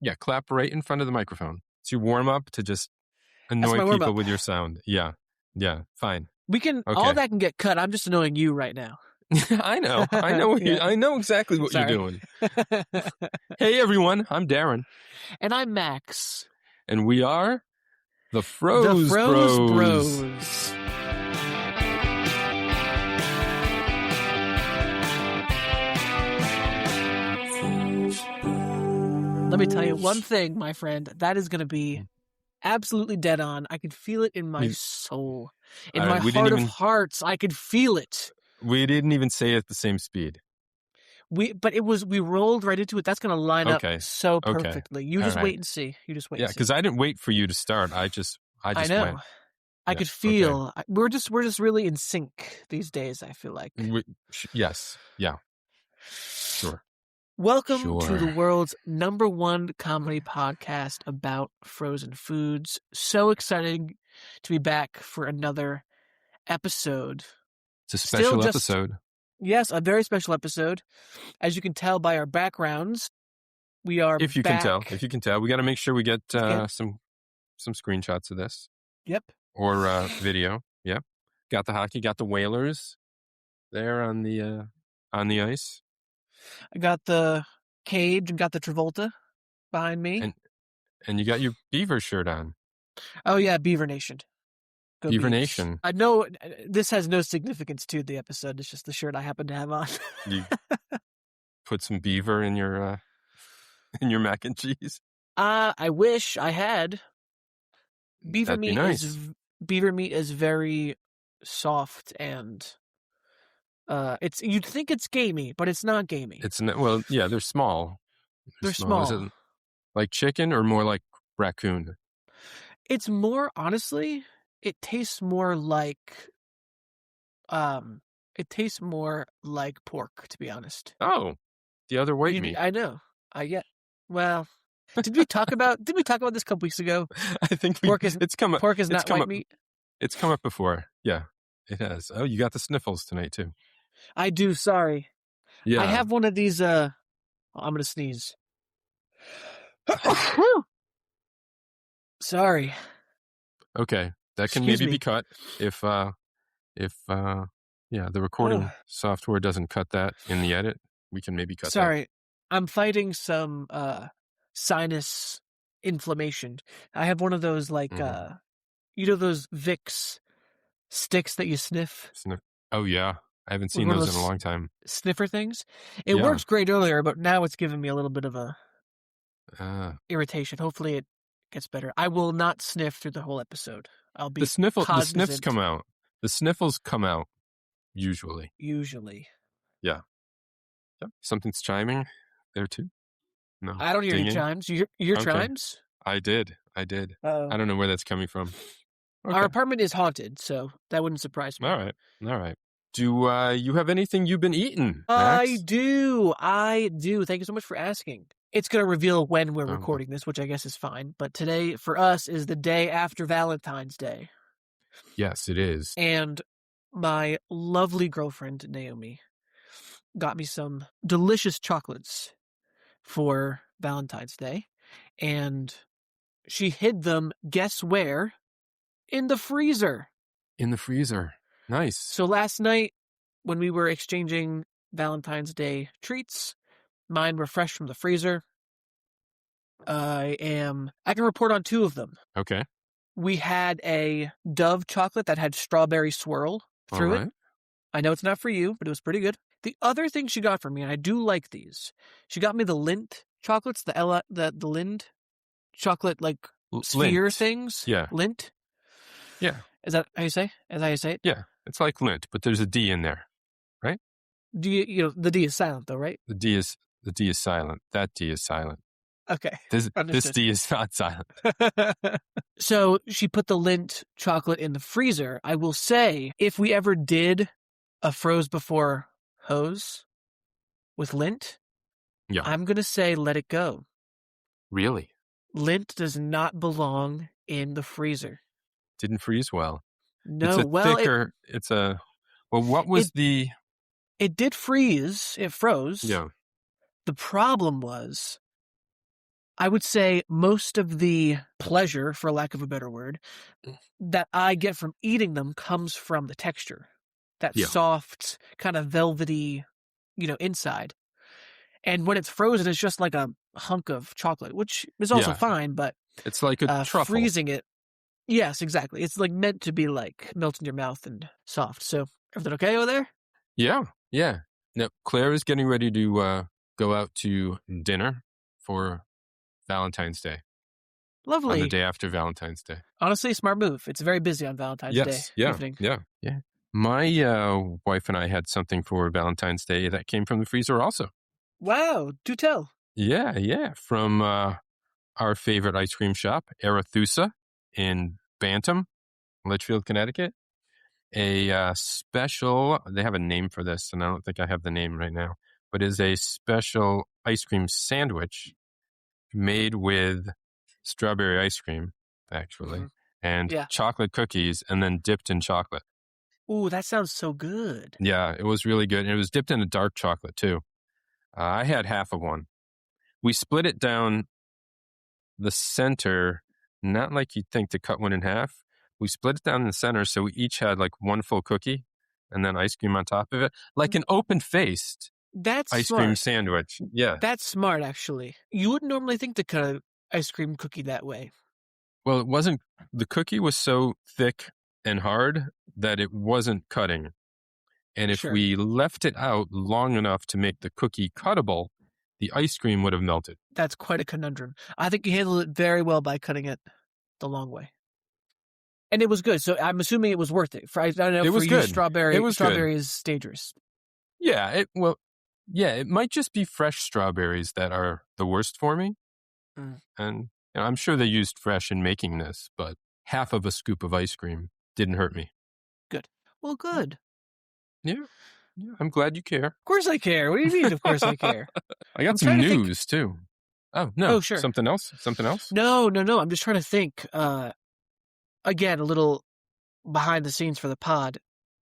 Yeah, clap right in front of the microphone. It's your warm-up to just annoy my people warm-up. with your sound. Yeah, fine. All that can get cut. I'm just annoying you right now. I know I know exactly what you're doing. Hey everyone, I'm Darren. And I'm Max. And we are the Froze Bros. Let me tell you one thing, my friend. That is going to be absolutely dead on. I could feel it in my soul. In my heart of hearts, I could feel it. We didn't even say it at the same speed. We rolled right into it. That's going to line up so perfectly. You just wait and see. You just wait. Yeah, because I didn't wait for you to start. I just know. Went. I could feel we're just really in sync these days. I feel like. Yes. Yeah. Sure. Welcome to the world's #1 comedy podcast about frozen foods. So exciting to be back for another episode. It's a special episode. Yes, a very special episode. As you can tell by our backgrounds, we are If you back. can tell. We got to make sure we get some screenshots of this. Yep. Or video. Yep. Got the hockey, got the Whalers there on the ice. I got the cage and got the Travolta behind me. And you got your Beaver shirt on. Oh, yeah, Beaver Nation. Go Beaver Beavs. Nation. I know this has no significance to the episode. It's just the shirt I happen to have on. You put some beaver in your mac and cheese? I wish I had. Beaver That'd meat be nice. Beaver meat is very soft and you'd think it's gamey, but it's not gamey. It's not, well, yeah, they're small. They're small. Is it like chicken or more like raccoon? It's more, honestly, it tastes more like pork, to be honest. Oh, the other white meat. I know. Well, did we talk about this a couple weeks ago? I think pork is not white meat. It's come up before. Yeah, it has. Oh, you got the sniffles tonight too. I do. Sorry. Yeah. I have one of these. I'm gonna sneeze. Sorry. Okay, that can maybe be cut if the recording software doesn't cut that in the edit. We can maybe cut that. Sorry, I'm fighting some sinus inflammation. I have one of those those Vicks sticks that you sniff. Oh yeah, I haven't seen those in a long time. Sniffer things. It worked great earlier, but now it's giving me a little bit of a irritation. Hopefully it gets better. I will not sniff through the whole episode. I'll be cognizant. The sniffs come out. The sniffles come out usually. Yeah. Yep. Something's chiming there too. No, I don't hear any chimes. You hear chimes? I did. Uh-oh. I don't know where that's coming from. Okay. Our apartment is haunted, so that wouldn't surprise me. All right. Do you have anything you've been eating, Max? I do. Thank you so much for asking. It's going to reveal when we're recording this, which I guess is fine. But today, for us, is the day after Valentine's Day. Yes, it is. And my lovely girlfriend, Naomi, got me some delicious chocolates for Valentine's Day. And she hid them, guess where? In the freezer. In the freezer. Nice. So last night, when we were exchanging Valentine's Day treats, mine were fresh from the freezer. I can report on 2 of them. Okay. We had a Dove chocolate that had strawberry swirl through it. I know it's not for you, but it was pretty good. The other thing she got for me, and I do like these, she got me the Lindt chocolates, the Lindt chocolate like sphere Lindt. Things. Yeah. Lindt. Yeah. Is that how you say? It? Yeah. It's like Lindt, but there's a D in there, right? The D is silent though, right? The D is silent. That D is silent. Okay. This D is not silent. So she put the Lindt chocolate in the freezer. I will say, if we ever did a froze before hose with Lindt, I'm going to say let it go. Really? Lindt does not belong in the freezer. Didn't freeze well. No, what was the... It did freeze. It froze. Yeah. The problem was I would say most of the pleasure, for lack of a better word, that I get from eating them comes from the texture. That soft, kind of velvety, inside. And when it's frozen, it's just like a hunk of chocolate, which is also fine, but it's like a truffle. Freezing it, yes, exactly. It's like meant to be like melt in your mouth and soft. So, everything okay over there? Yeah. Now, Claire is getting ready to go out to dinner for Valentine's Day. Lovely. On the day after Valentine's Day. Honestly, smart move. It's very busy on Valentine's Day evening. Yeah. My wife and I had something for Valentine's Day that came from the freezer also. Wow, do tell. Yeah. From our favorite ice cream shop, Arethusa in Bantam, Litchfield, Connecticut. A special, they have a name for this, and I don't think I have the name right now, but is a special ice cream sandwich made with strawberry ice cream, actually, and chocolate cookies, and then dipped in chocolate. Ooh, that sounds so good. Yeah, it was really good. And it was dipped in a dark chocolate, too. I had half of one. We split it down the center, not like you'd think to cut one in half. We split it down in the center, so we each had like one full cookie and then ice cream on top of it, like an open-faced ice cream sandwich. Yeah. That's smart, actually. You wouldn't normally think to cut an ice cream cookie that way. Well, it wasn't. The cookie was so thick and hard that it wasn't cutting. And if we left it out long enough to make the cookie cuttable, the ice cream would have melted. That's quite a conundrum. I think you handled it very well by cutting it the long way. And it was good, so I'm assuming it was worth it. I don't know, it was good. Strawberry good. is dangerous. Yeah, it might just be fresh strawberries that are the worst for me. And I'm sure they used fresh in making this, but half of a scoop of ice cream didn't hurt me. Good. Well, good. Yeah, I'm glad you care. Of course I care. What do you mean, of course I care? I got some news, too. Oh, no. Oh, sure. Something else? No. I'm just trying to think. Again, a little behind the scenes for the pod.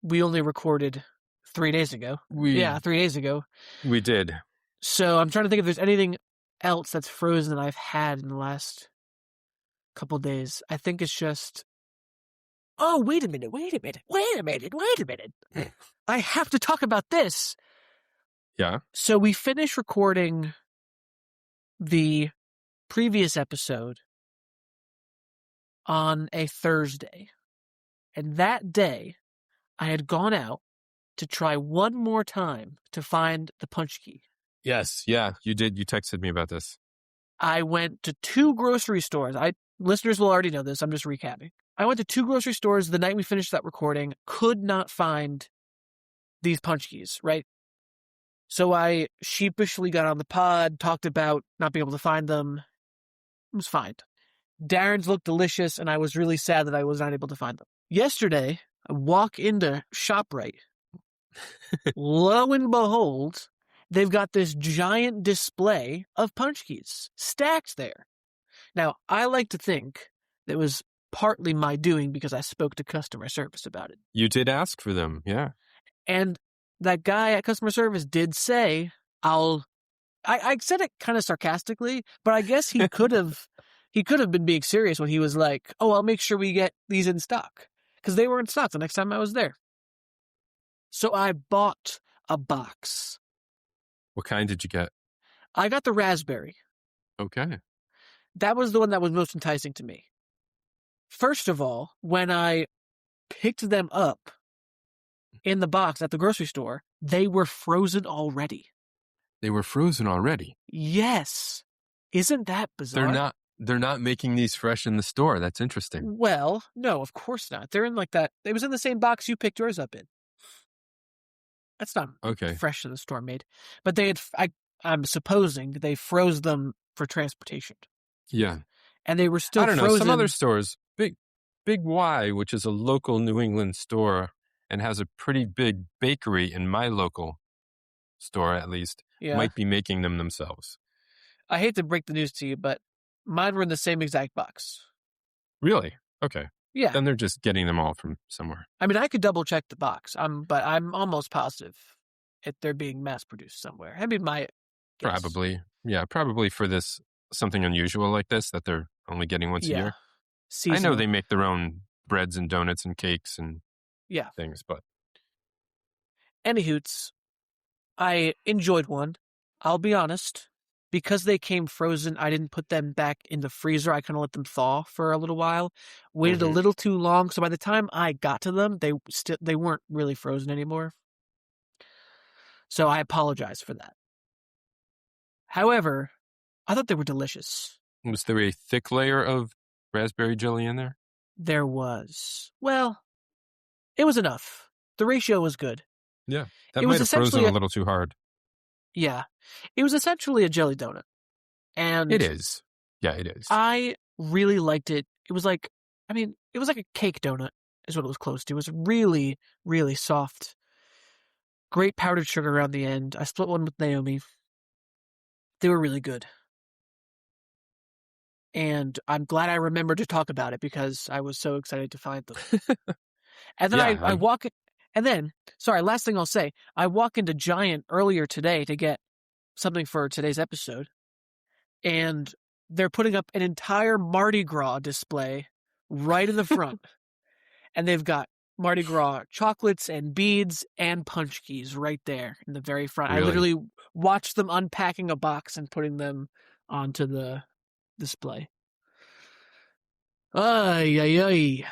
We only recorded 3 days ago. 3 days ago. We did. So I'm trying to think if there's anything else that's frozen that I've had in the last couple days. I think it's just... Oh, wait a minute. I have to talk about this. Yeah. So we finished recording the previous episode on a Thursday. And that day, I had gone out to try one more time to find the punch key. Yes, yeah, you did. You texted me about this. I went to 2 grocery stores. Listeners will already know this. I'm just recapping. I went to 2 grocery stores the night we finished that recording, could not find these punch keys, right? So I sheepishly got on the pod, talked about not being able to find them. It was fine. Darren's looked delicious, and I was really sad that I was not able to find them. Yesterday, I walk into ShopRite. Lo and behold, they've got this giant display of punch keys stacked there. Now, I like to think that it was partly my doing because I spoke to customer service about it. You did ask for them, yeah. And that guy at customer service did say, I said it kind of sarcastically, but I guess he could have been being serious when he was like, oh, I'll make sure we get these in stock. Because they were in stock the next time I was there. So I bought a box. What kind did you get? I got the raspberry. Okay. That was the one that was most enticing to me. First of all, when I picked them up in the box at the grocery store, they were frozen already. They were frozen already? Yes. Isn't that bizarre? They're not making these fresh in the store. That's interesting. Well, no, of course not. They're in like that. It was in the same box you picked yours up in. That's not fresh in the store made. But they had, I'm supposing they froze them for transportation. Yeah. And they were still frozen. I don't know. Some other stores, Big Y, which is a local New England store and has a pretty big bakery in my local store, at least, might be making them themselves. I hate to break the news to you, but mine were in the same exact box. Really? Okay. Yeah. Then they're just getting them all from somewhere. I mean, I could double check the box, but I'm almost positive they're being mass produced somewhere. I mean, my guess. Probably. Yeah, probably for this something unusual like this that they're only getting once a year. Seasonal. I know they make their own breads and donuts and cakes and things, but anywhoots, I enjoyed one. I'll be honest. Because they came frozen, I didn't put them back in the freezer. I kind of let them thaw for a little while. Waited a little too long, so by the time I got to them, they weren't really frozen anymore. So I apologize for that. However, I thought they were delicious. Was there a thick layer of raspberry jelly in there? There was. Well, it was enough. The ratio was good. Yeah, that might have frozen a little too hard. Yeah. It was essentially a jelly donut. And it is. Yeah, it is. I really liked it. It was like a cake donut is what it was close to. It was really, really soft. Great powdered sugar around the end. I split one with Naomi. They were really good. And I'm glad I remembered to talk about it because I was so excited to find them. And then I walk it. And then, sorry, last thing I'll say, I walk into Giant earlier today to get something for today's episode, and they're putting up an entire Mardi Gras display right in the front. And they've got Mardi Gras chocolates and beads and punch keys right there in the very front. Really? I literally watched them unpacking a box and putting them onto the display. Ay, ay, ay.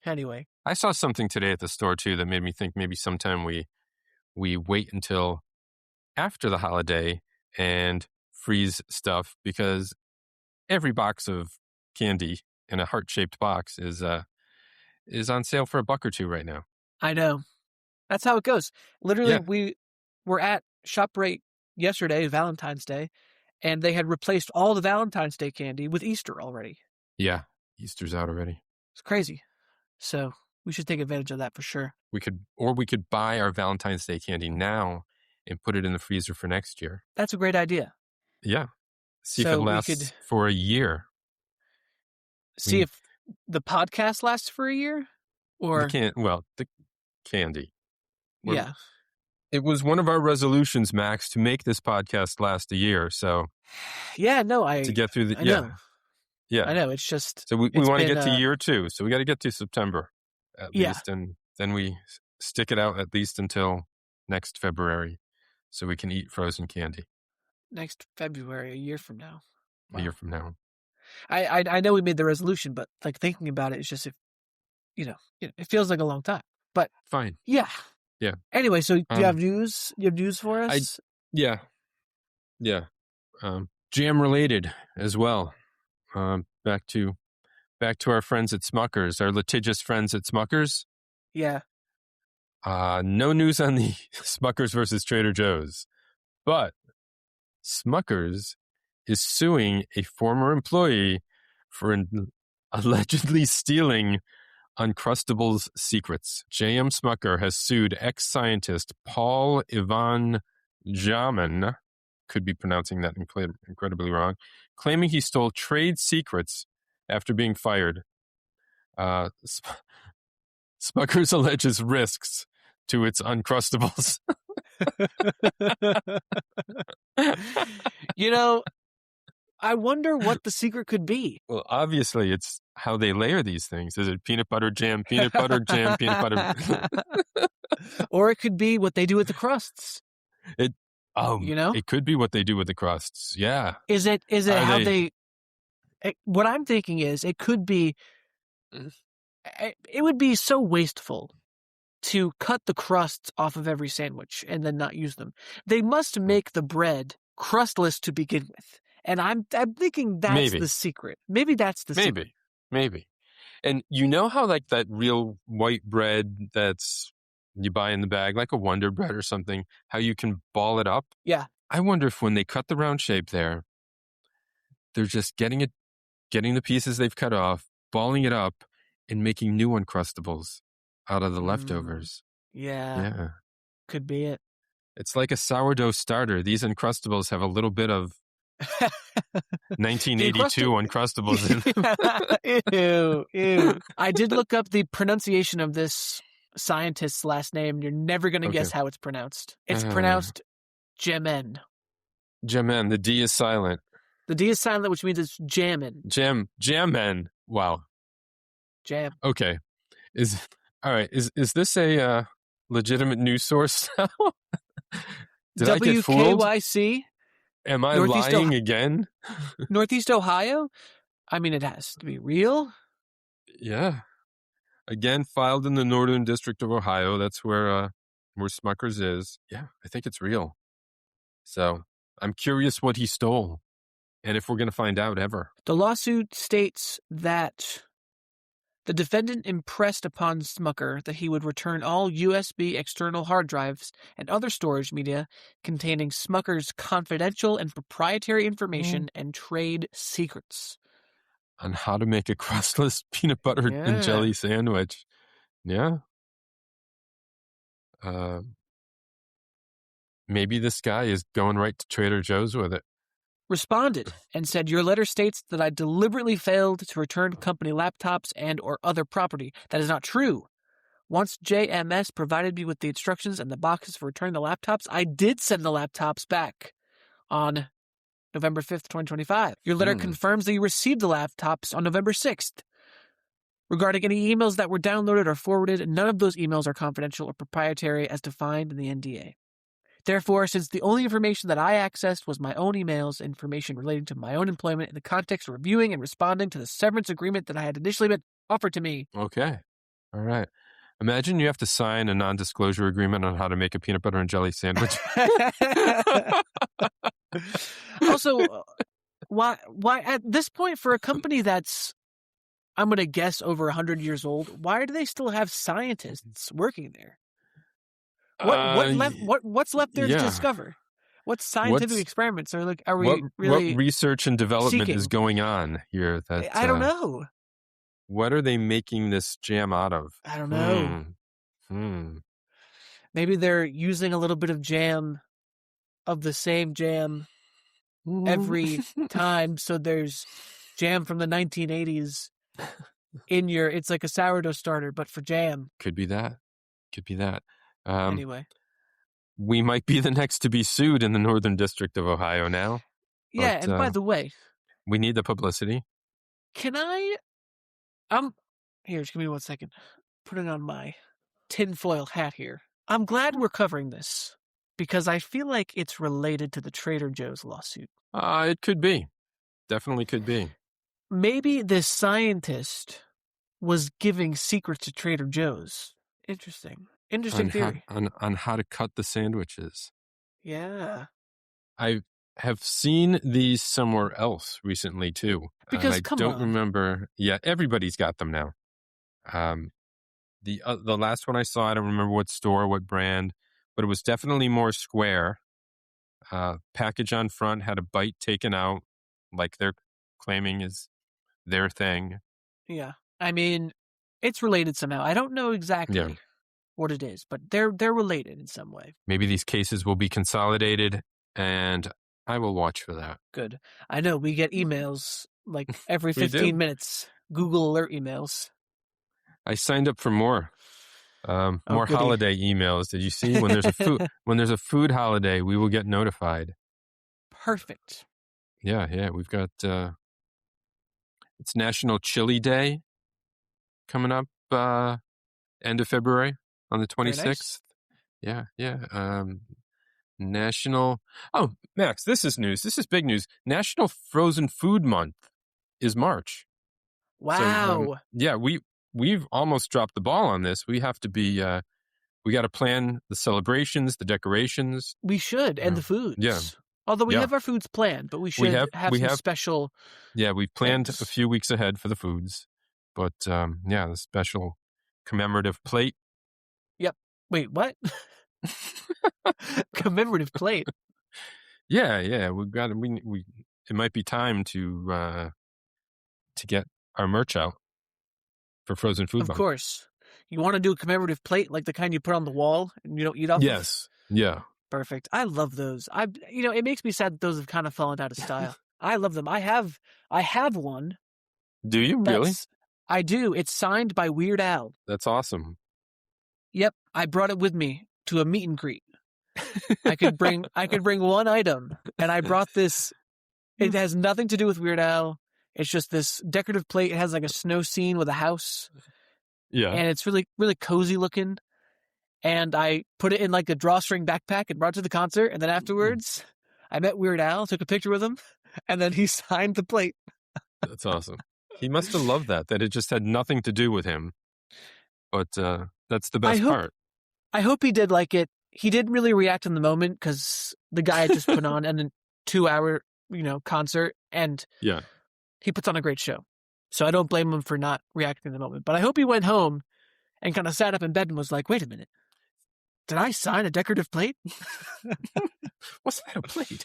Anyway. I saw something today at the store, too, that made me think maybe sometime we wait until after the holiday and freeze stuff, because every box of candy in a heart-shaped box is on sale for $1 or $2 right now. I know. That's how it goes. Literally, we were at ShopRite yesterday, Valentine's Day, and they had replaced all the Valentine's Day candy with Easter already. Yeah, Easter's out already. It's crazy. So we should take advantage of that for sure. We could buy our Valentine's Day candy now and put it in the freezer for next year. That's a great idea. Yeah. See if it lasts for a year. See if the podcast lasts for a year? Or the candy. Yeah. It was one of our resolutions, Max, to make this podcast last a year. So yeah, no, to get through the I know. Yeah. I know, it's just so we want to get to year 2. So we got to get to September at least, and then we stick it out at least until next February so we can eat frozen candy. Next February, a year from now. Wow. A year from now. I know we made the resolution, but like thinking about it, it's just it feels like a long time. But fine. Yeah. Yeah. Anyway, so do you have news? You have news for us? Yeah. Jam related as well. Back to our friends at Smuckers, our litigious friends at Smuckers. Yeah. No news on the Smuckers versus Trader Joe's, but Smuckers is suing a former employee for allegedly stealing Uncrustables secrets. J.M. Smucker has sued ex-scientist Paul Ivan Jamin, could be pronouncing that incredibly wrong, claiming he stole trade secrets after being fired. Smuckers alleges risks to its Uncrustables. I wonder what the secret could be. Well, obviously, it's how they layer these things. Is it peanut butter jam, peanut butter jam, peanut butter? Or it could be what they do with the crusts. It could be what they do with the crusts. Yeah. Is it how they? What I'm thinking is it could be. It would be so wasteful to cut the crusts off of every sandwich and then not use them. They must make the bread crustless to begin with. And I'm thinking that's the secret. Maybe that's the secret. Maybe. And you know how like that real white bread that's you buy in the bag, like a Wonder Bread or something, how you can ball it up? Yeah. I wonder if when they cut the round shape there, they're just getting the pieces they've cut off, balling it up, and making new Uncrustables out of the leftovers. Yeah. Could be it. It's like a sourdough starter. These Uncrustables have a little bit of 1982 Uncrustables in them. Ew. I did look up the pronunciation of this scientist's last name. You're never going to guess how it's pronounced. It's pronounced Jemen. Jemen. The D is silent. The D is silent, which means it's jammin'. Jammin'. Wow. Jam. Okay. All right. Is this a legitimate news source now? Did I get fooled? WKYC. Am I lying again? Northeast Ohio? I mean, it has to be real. Yeah. Again, filed in the Northern District of Ohio. That's where Smucker's is. Yeah, I think it's real. So I'm curious what he stole and if we're going to find out ever. The lawsuit states that the defendant impressed upon Smucker that he would return all USB external hard drives and other storage media containing Smucker's confidential and proprietary information and trade secrets. On how to make a crustless peanut butter and jelly sandwich. Yeah. Maybe this guy is going right to Trader Joe's with it. Responded and said, your letter states that I deliberately failed to return company laptops and or other property. That is not true. Once JMS provided me with the instructions and the boxes for returning the laptops, I did send the laptops back on November 5th, 2025. Your letter confirms that you received the laptops on November 6th. Regarding any emails that were downloaded or forwarded, none of those emails are confidential or proprietary as defined in the NDA. Therefore, since the only information that I accessed was my own emails, information relating to my own employment in the context of reviewing and responding to the severance agreement that I had initially been offered to me. Okay. All right. Imagine you have to sign a non-disclosure agreement on how to make a peanut butter and jelly sandwich. Also, why at this point for a company that's, I'm going to guess, over 100 years old, why do they still have scientists working there? What's left there to discover? What scientific experiments are we really what research and development seeking? Is going on here? That I don't know. What are they making this jam out of? I don't know. Maybe they're using a little bit of jam, of the same jam, every time. So there's jam from the 1980s in your. It's like a sourdough starter, but for jam. Could be that. Anyway, we might be the next to be sued in the Northern District of Ohio now. Yeah, but, and by the way, we need the publicity. Can I? Here, just give me 1 second. Putting on my tinfoil hat here. I'm glad we're covering this because I feel like it's related to the Trader Joe's lawsuit. It could be. Definitely could be. Maybe this scientist was giving secrets to Trader Joe's. Interesting theory. On how to cut the sandwiches. Yeah. I have seen these somewhere else recently too. Because I don't remember. Yeah, everybody's got them now. The last one I saw, I don't remember what store, what brand, but it was definitely more square. Package on front had a bite taken out, like they're claiming is their thing. Yeah, I mean, it's related somehow. I don't know exactly what it is, but they're related in some way. Maybe these cases will be consolidated, and I will watch for that. Good. I know we get emails like every 15 minutes. Google alert emails. I signed up for more holiday emails. Did you see when there's a food holiday, we will get notified. Perfect. Yeah. We've got it's National Chili Day coming up end of February on the 26th. Nice. Yeah. National. Oh, Max, this is news. This is big news. National Frozen Food Month is March. Wow. So, we've almost dropped the ball on this. We have to be. We got to plan the celebrations, the decorations. We should, and the foods. Yeah. Although we have our foods planned, but we should have some special. Yeah, we've planned a few weeks ahead for the foods, but the special commemorative plate. Yep. Wait, what? Commemorative plate. Yeah. We've got. We. It might be time to get our merch out for Frozen Food Month. Of course. You want to do a commemorative plate like the kind you put on the wall and you don't eat off? Yes. Yeah. Perfect. I love those. It makes me sad that those have kind of fallen out of style. I love them. I have one. Do you really? I do. It's signed by Weird Al. That's awesome. Yep. I brought it with me to a meet and greet. I could bring one item, and I brought this It has nothing to do with Weird Al. It's just this decorative plate. It has like a snow scene with a house. Yeah. And it's really, really cozy looking. And I put it in like a drawstring backpack and brought it to the concert. And then afterwards, I met Weird Al, took a picture with him, and then he signed the plate. That's awesome. He must have loved that it just had nothing to do with him. But that's the best part. I hope he did like it. He didn't really react in the moment because the guy had just put on a 2-hour, concert, and he puts on a great show. So I don't blame him for not reacting in the moment. But I hope he went home and kind of sat up in bed and was like, wait a minute. Did I sign a decorative plate? What's that, a plate?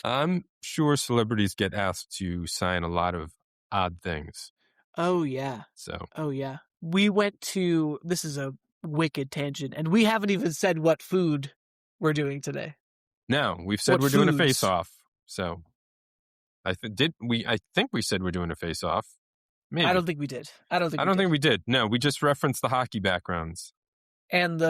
I'm sure celebrities get asked to sign a lot of odd things. Oh, yeah. Oh, yeah. We went to, this is a wicked tangent, and we haven't even said what food we're doing today. No, we've said we're doing a face-off. So, I think we said we're doing a face-off. Maybe. I don't think we did. I don't think we did. No, we just referenced the hockey backgrounds. And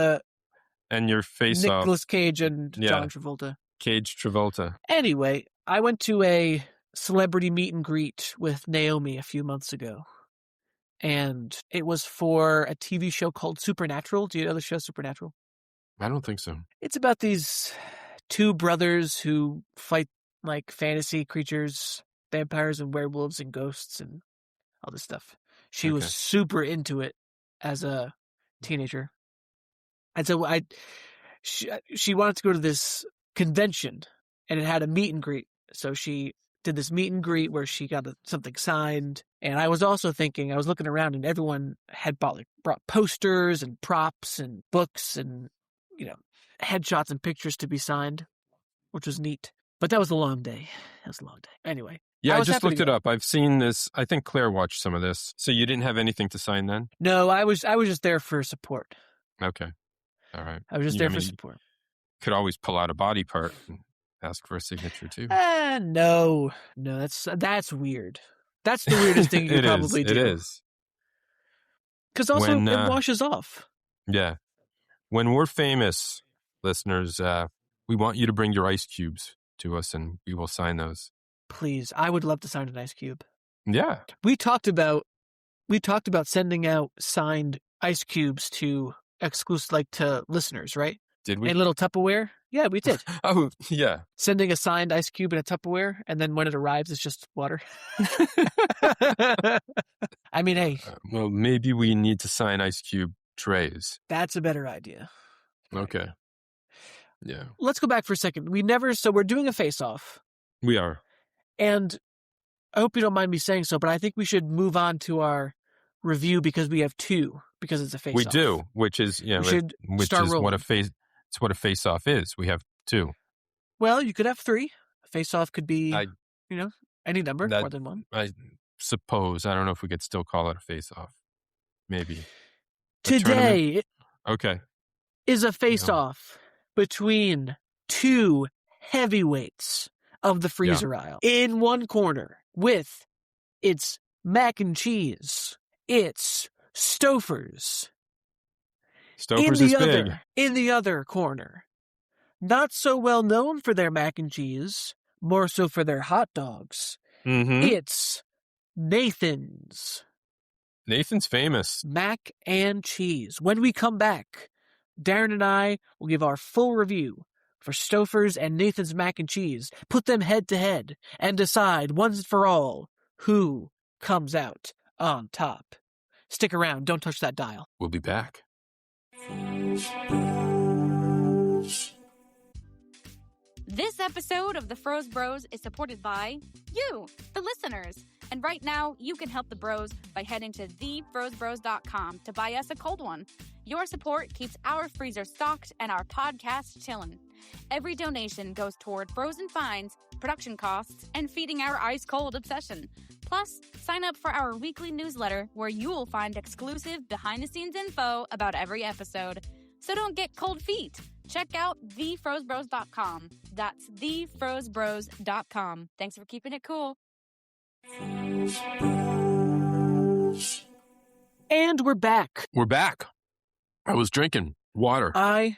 your face-off. Nicolas Cage and John Travolta. Cage Travolta. Anyway, I went to a celebrity meet and greet with Naomi a few months ago. And it was for a TV show called Supernatural. Do you know the show Supernatural? I don't think so. It's about these two brothers who fight like fantasy creatures, vampires and werewolves and ghosts and all this stuff. She was super into it as a teenager. And so she wanted to go to this convention, and it had a meet and greet. So she did this meet and greet where she got something signed. And I was also thinking, I was looking around, and everyone had brought posters and props and books and, headshots and pictures to be signed, which was neat. But that was a long day. Anyway. Yeah, I just looked it up. I've seen this. I think Claire watched some of this. So you didn't have anything to sign then? No, I was just there for support. Okay. All right. I was just there for support. Could always pull out a body part and ask for a signature too. No, that's weird. That's the weirdest thing you could probably do. It is. Because also it washes off. Yeah. When we're famous, listeners, we want you to bring your ice cubes to us and we will sign those. Please. I would love to sign an ice cube. Yeah. We talked about sending out signed ice cubes to to listeners, right? Did we? In little Tupperware? Yeah, we did. Oh, yeah. Sending a signed ice cube in a Tupperware, and then when it arrives, it's just water. I mean, hey. Well, maybe we need to sign ice cube trays. That's a better idea. Okay. Yeah. Let's go back for a second. So we're doing a face-off. We are. And I hope you don't mind me saying so, but I think we should move on to our review because we have two, because it's a face-off. We do, which is what a face-off is. We have two. Well, you could have three. A face-off could be, any number, more than one. I suppose. I don't know if we could still call it a face-off. Maybe. Today is a face-off between two heavyweights of the freezer aisle. In one corner with its mac and cheese, it's Stouffer's. Stouffer's is big. In the other corner, not so well known for their mac and cheese, more so for their hot dogs. Mm-hmm. It's Nathan's. Nathan's famous. Mac and cheese. When we come back, Darren and I will give our full review for Stouffer's and Nathan's mac and cheese, put them head to head, and decide once and for all who comes out on top. Stick around. Don't touch that dial. We'll be back. This episode of the Froze Bros is supported by you, the listeners. And right now, you can help the bros by heading to thefrozebros.com to buy us a cold one. Your support keeps our freezer stocked and our podcast chillin'. Every donation goes toward frozen finds, production costs, and feeding our ice-cold obsession. Plus, sign up for our weekly newsletter where you'll find exclusive behind-the-scenes info about every episode. So don't get cold feet. Check out thefrozebros.com. That's thefrozebros.com. Thanks for keeping it cool. And we're back. We're back. I was drinking water. I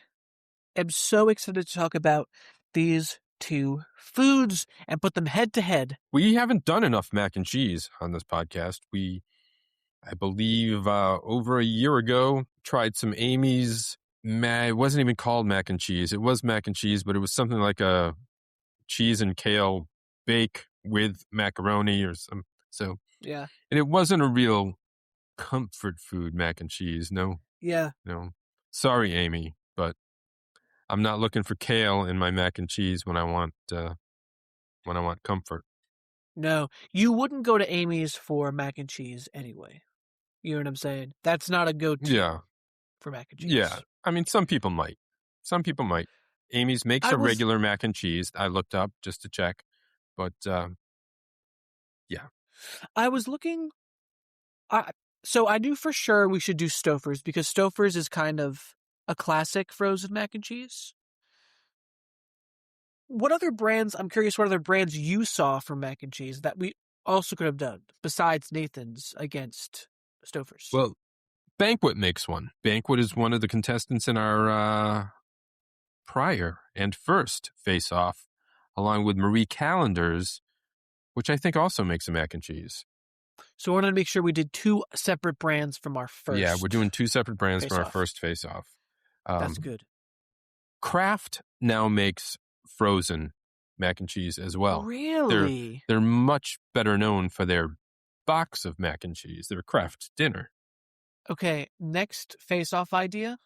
am so excited to talk about these to foods and put them head to head. We haven't done enough mac and cheese on this podcast. I believe, over a year ago, tried some Amy's. It wasn't even called mac and cheese. It was mac and cheese, but it was something like a cheese and kale bake with macaroni or some. So yeah, and it wasn't a real comfort food mac and cheese. No, yeah, no. Sorry, Amy, but I'm not looking for kale in my mac and cheese when I want comfort. no. You wouldn't go to Amy's for mac and cheese anyway. You know what I'm saying? That's not a go-to for mac and cheese. Yeah. I mean, some people might. Amy's makes a regular mac and cheese. I looked up just to check. But, yeah. I was looking... So I knew for sure we should do Stouffer's because Stouffer's is kind of a classic frozen mac and cheese. I'm curious what other brands you saw for mac and cheese that we also could have done besides Nathan's against Stouffer's. Well, Banquet makes one. Banquet is one of the contestants in our prior and first face-off, along with Marie Callender's, which I think also makes a mac and cheese. So we wanted to make sure we did two separate brands from our first. Yeah, we're doing two separate brands from our face-off. first face-off. That's good. Kraft now makes frozen mac and cheese as well. Really? They're much better known for their box of mac and cheese, their Kraft dinner. Okay, next face-off idea.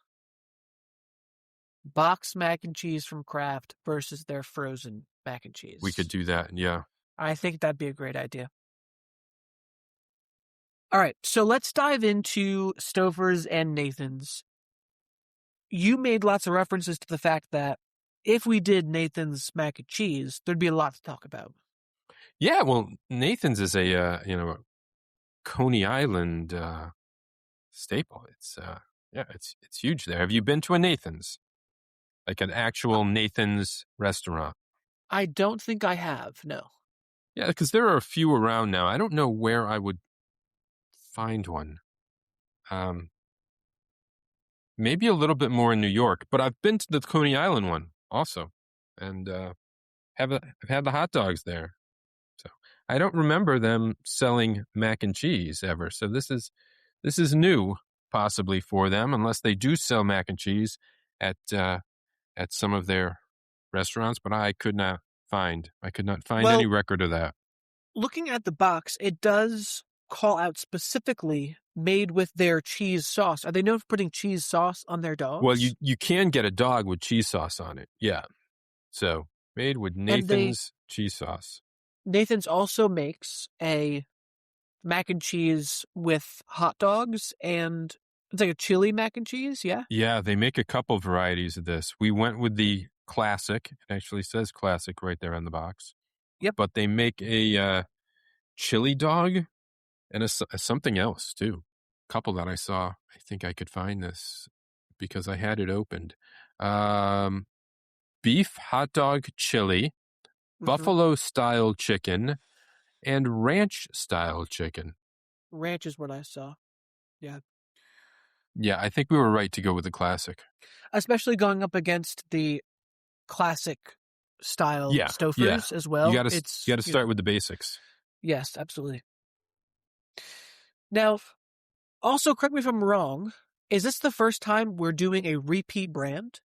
Box mac and cheese from Kraft versus their frozen mac and cheese. We could do that, yeah. I think that'd be a great idea. All right, so let's dive into Stouffer's and Nathan's. You made lots of references to the fact that if we did Nathan's mac and cheese, there'd be a lot to talk about. Yeah, well, Nathan's is a Coney Island staple. It's huge there. Have you been to a Nathan's? Like an actual Nathan's restaurant? I don't think I have, no. Yeah, because there are a few around now. I don't know where I would find one. Maybe a little bit more in New York, but I've been to the Coney Island one also, and I've had the hot dogs there. So I don't remember them selling mac and cheese ever. So this is new, possibly for them, unless they do sell mac and cheese at some of their restaurants. But I could not find any record of that. Looking at the box, it does call out specifically made with their cheese sauce. Are they known for putting cheese sauce on their dogs? Well, you can get a dog with cheese sauce on it. Yeah. So made with Nathan's cheese sauce. Nathan's also makes a mac and cheese with hot dogs, and it's like a chili mac and cheese, yeah? Yeah, they make a couple varieties of this. We went with the classic. It actually says classic right there on the box. Yep. But they make a chili dog and a something else, too. A couple that I saw. I think I could find this because I had it opened. Beef hot dog chili, buffalo-style chicken, and ranch-style chicken. Ranch is what I saw. Yeah. Yeah, I think we were right to go with the classic. Especially going up against the classic style Stouffer's as well. You got to start with the basics. Yes, absolutely. Now, also, correct me if I'm wrong, is this the first time we're doing a repeat brand?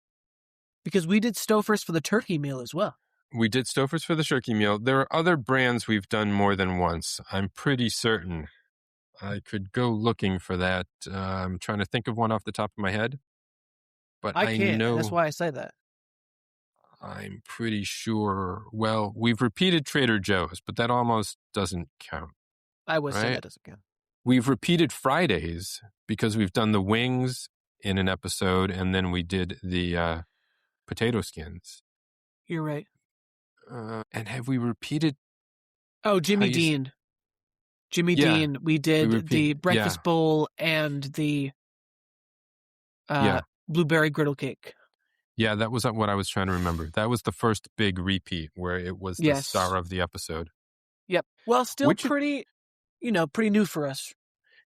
Because we did Stouffer's for the turkey meal as well. We did Stouffer's for the turkey meal. There are other brands we've done more than once. I'm pretty certain. I could go looking for that. I'm trying to think of one off the top of my head. But I can't. know. That's why I say that. I'm pretty sure. Well, we've repeated Trader Joe's, but that almost doesn't count. I would say that doesn't count. We've repeated Fridays because we've done the wings in an episode, and then we did the potato skins. You're right. And have we repeated? Oh, Jimmy Dean. Jimmy Dean. We did the breakfast bowl and the blueberry griddle cake. Yeah, that was what I was trying to remember. That was the first big repeat where it was the star of the episode. Yep. Well, still pretty new for us.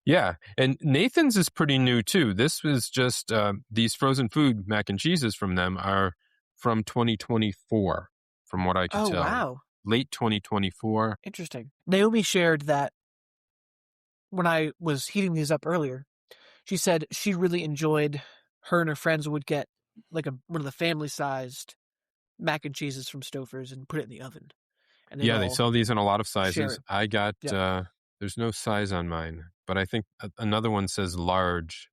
Yeah. And Nathan's is pretty new too. This was just these frozen food mac and cheeses from them are from 2024 from what I could tell. Wow. Late 2024. Interesting. Naomi shared that when I was heating these up earlier, she said she really enjoyed her and her friends would get like one of the family-sized mac and cheeses from Stouffer's and put it in the oven. And Yeah, they sell these in a lot of sizes. it. I got, there's no size on mine, but I think another one says large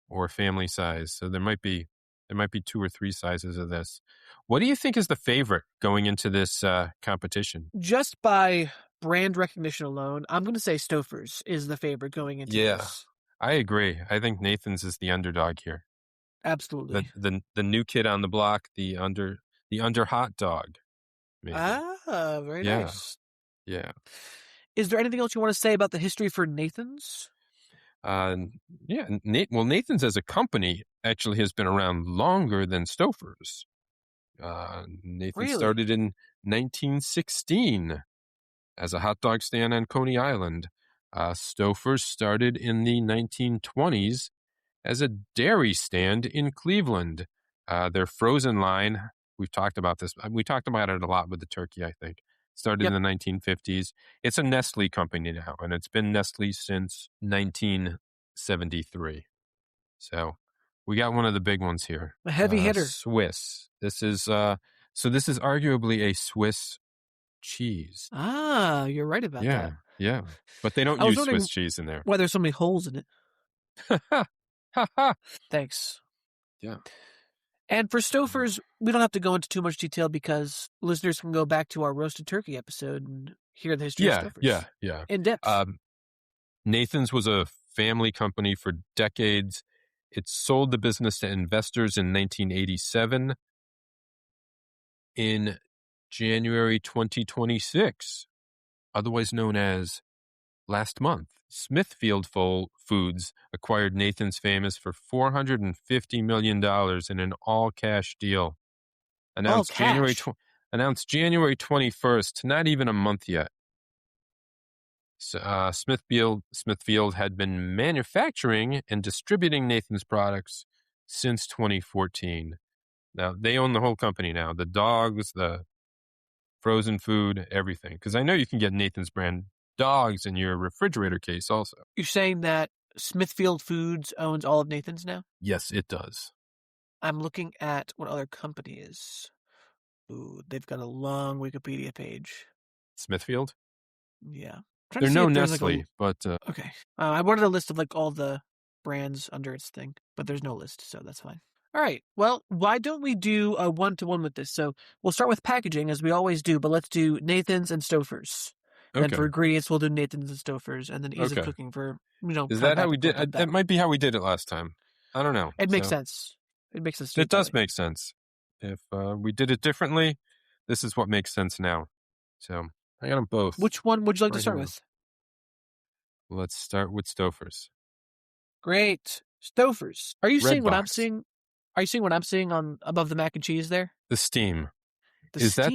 or family size. So there might be 2 or 3 sizes of this. What do you think is the favorite going into this competition? Just by brand recognition alone, I'm going to say Stouffer's is the favorite going into this. I agree. I think Nathan's is the underdog here. Absolutely. The new kid on the block, the under hot dog. Maybe. Ah, very nice. Yeah. Is there anything else you want to say about the history for Nathan's? Nathan's as a company actually has been around longer than Stouffer's. Nathan started in 1916 as a hot dog stand on Coney Island. Stouffer's started in the 1920s as a dairy stand in Cleveland. Their frozen line, we've talked about this. We talked about it a lot with the turkey, I think. Started in the 1950s. It's a Nestle company now, and it's been Nestle since 1973. So we got one of the big ones here. A heavy hitter. Swiss. This is arguably a Swiss cheese. Ah, you're right about that. Yeah. But they don't use Swiss cheese in there. Why there's so many holes in it. Thanks. Yeah. And for Stouffer's, we don't have to go into too much detail because listeners can go back to our roasted turkey episode and hear the history of Stouffer's. Yeah. In depth. Nathan's was a family company for decades. It sold the business to investors in 1987. In January 2026, otherwise known as last month, Smithfield Foods acquired Nathan's Famous for $450 million in an all-cash deal. Announced January 21st, not even a month yet. So, Smithfield had been manufacturing and distributing Nathan's products since 2014. Now, they own the whole company now. The dogs, the frozen food, everything. Because I know you can get Nathan's brand dogs in your refrigerator case also. You're saying that Smithfield Foods owns all of Nathan's now? Yes, it does. I'm looking at what other company is. Ooh, they've got a long Wikipedia page. Smithfield? Yeah. There's no Nestle, but... Okay. I wanted a list of all the brands under its thing, but there's no list, so that's fine. All right. Well, why don't we do a one-to-one with this? So we'll start with packaging, as we always do, but let's do Nathan's and Stouffer's. Okay. And for ingredients, we'll do Nathan's and Stouffer's, and then ease of cooking for, Is that how we did it? That might be how we did it last time. I don't know. It makes sense. It makes sense. It does make sense. If we did it differently, this is what makes sense now. So I got them both. Which one would you like to start with? Let's start with Stouffer's. Great. Stouffer's. Are you seeing what I'm box. seeing? Are you seeing what I'm seeing on above the mac and cheese there? The steam. Is that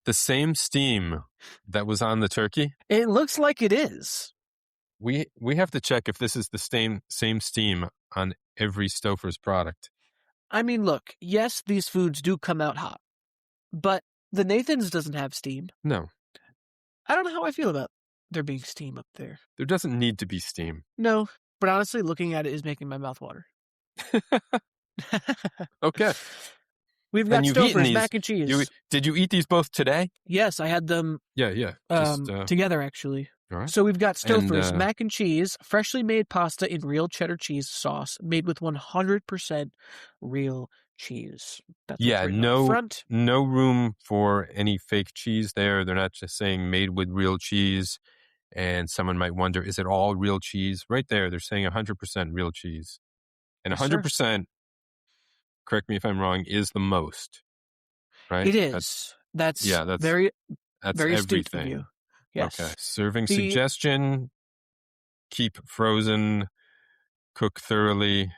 the same steam that was on the turkey? It looks like it is. We have to check if this is the same steam on every Stouffer's product. I mean, look, yes, these foods do come out hot, but the Nathan's doesn't have steam. No. I don't know how I feel about there being steam up there. There doesn't need to be steam. No, but honestly, looking at it is making my mouth water. Okay. We've got Stouffer's mac and cheese. Did you eat these both today? Yes, I had them together, actually. All right. So we've got Stouffer's mac and cheese, freshly made pasta in real cheddar cheese sauce, made with 100% real cheese. That's no room for any fake cheese there. They're not just saying made with real cheese. And someone might wonder, is it all real cheese? Right there, they're saying 100% real cheese. And 100%, correct me if I'm wrong, is the most, right? It is. That's very astute of you. Yes. Okay. Serving suggestion, keep frozen, cook thoroughly,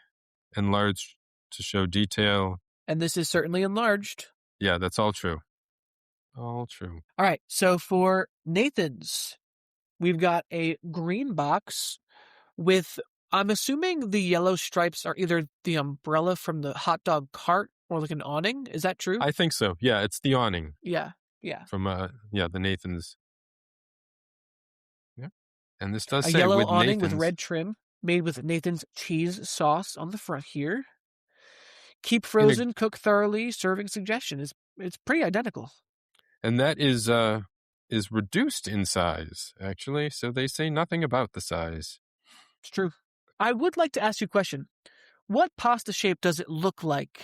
enlarge to show detail. And this is certainly enlarged. Yeah, that's all true. All true. All right. So for Nathan's, we've got a green box with, I'm assuming the yellow stripes are either the umbrella from the hot dog cart or like an awning. Is that true? I think so. Yeah, it's the awning. Yeah. Yeah. From the Nathan's. Yeah. And this does A say yellow with awning Nathan's. with red trim, made with Nathan's cheese sauce on the front here. Keep frozen, cook thoroughly. Serving suggestion it's pretty identical. And that is reduced in size, actually. So they say nothing about the size. It's true. I would like to ask you a question. What pasta shape does it look like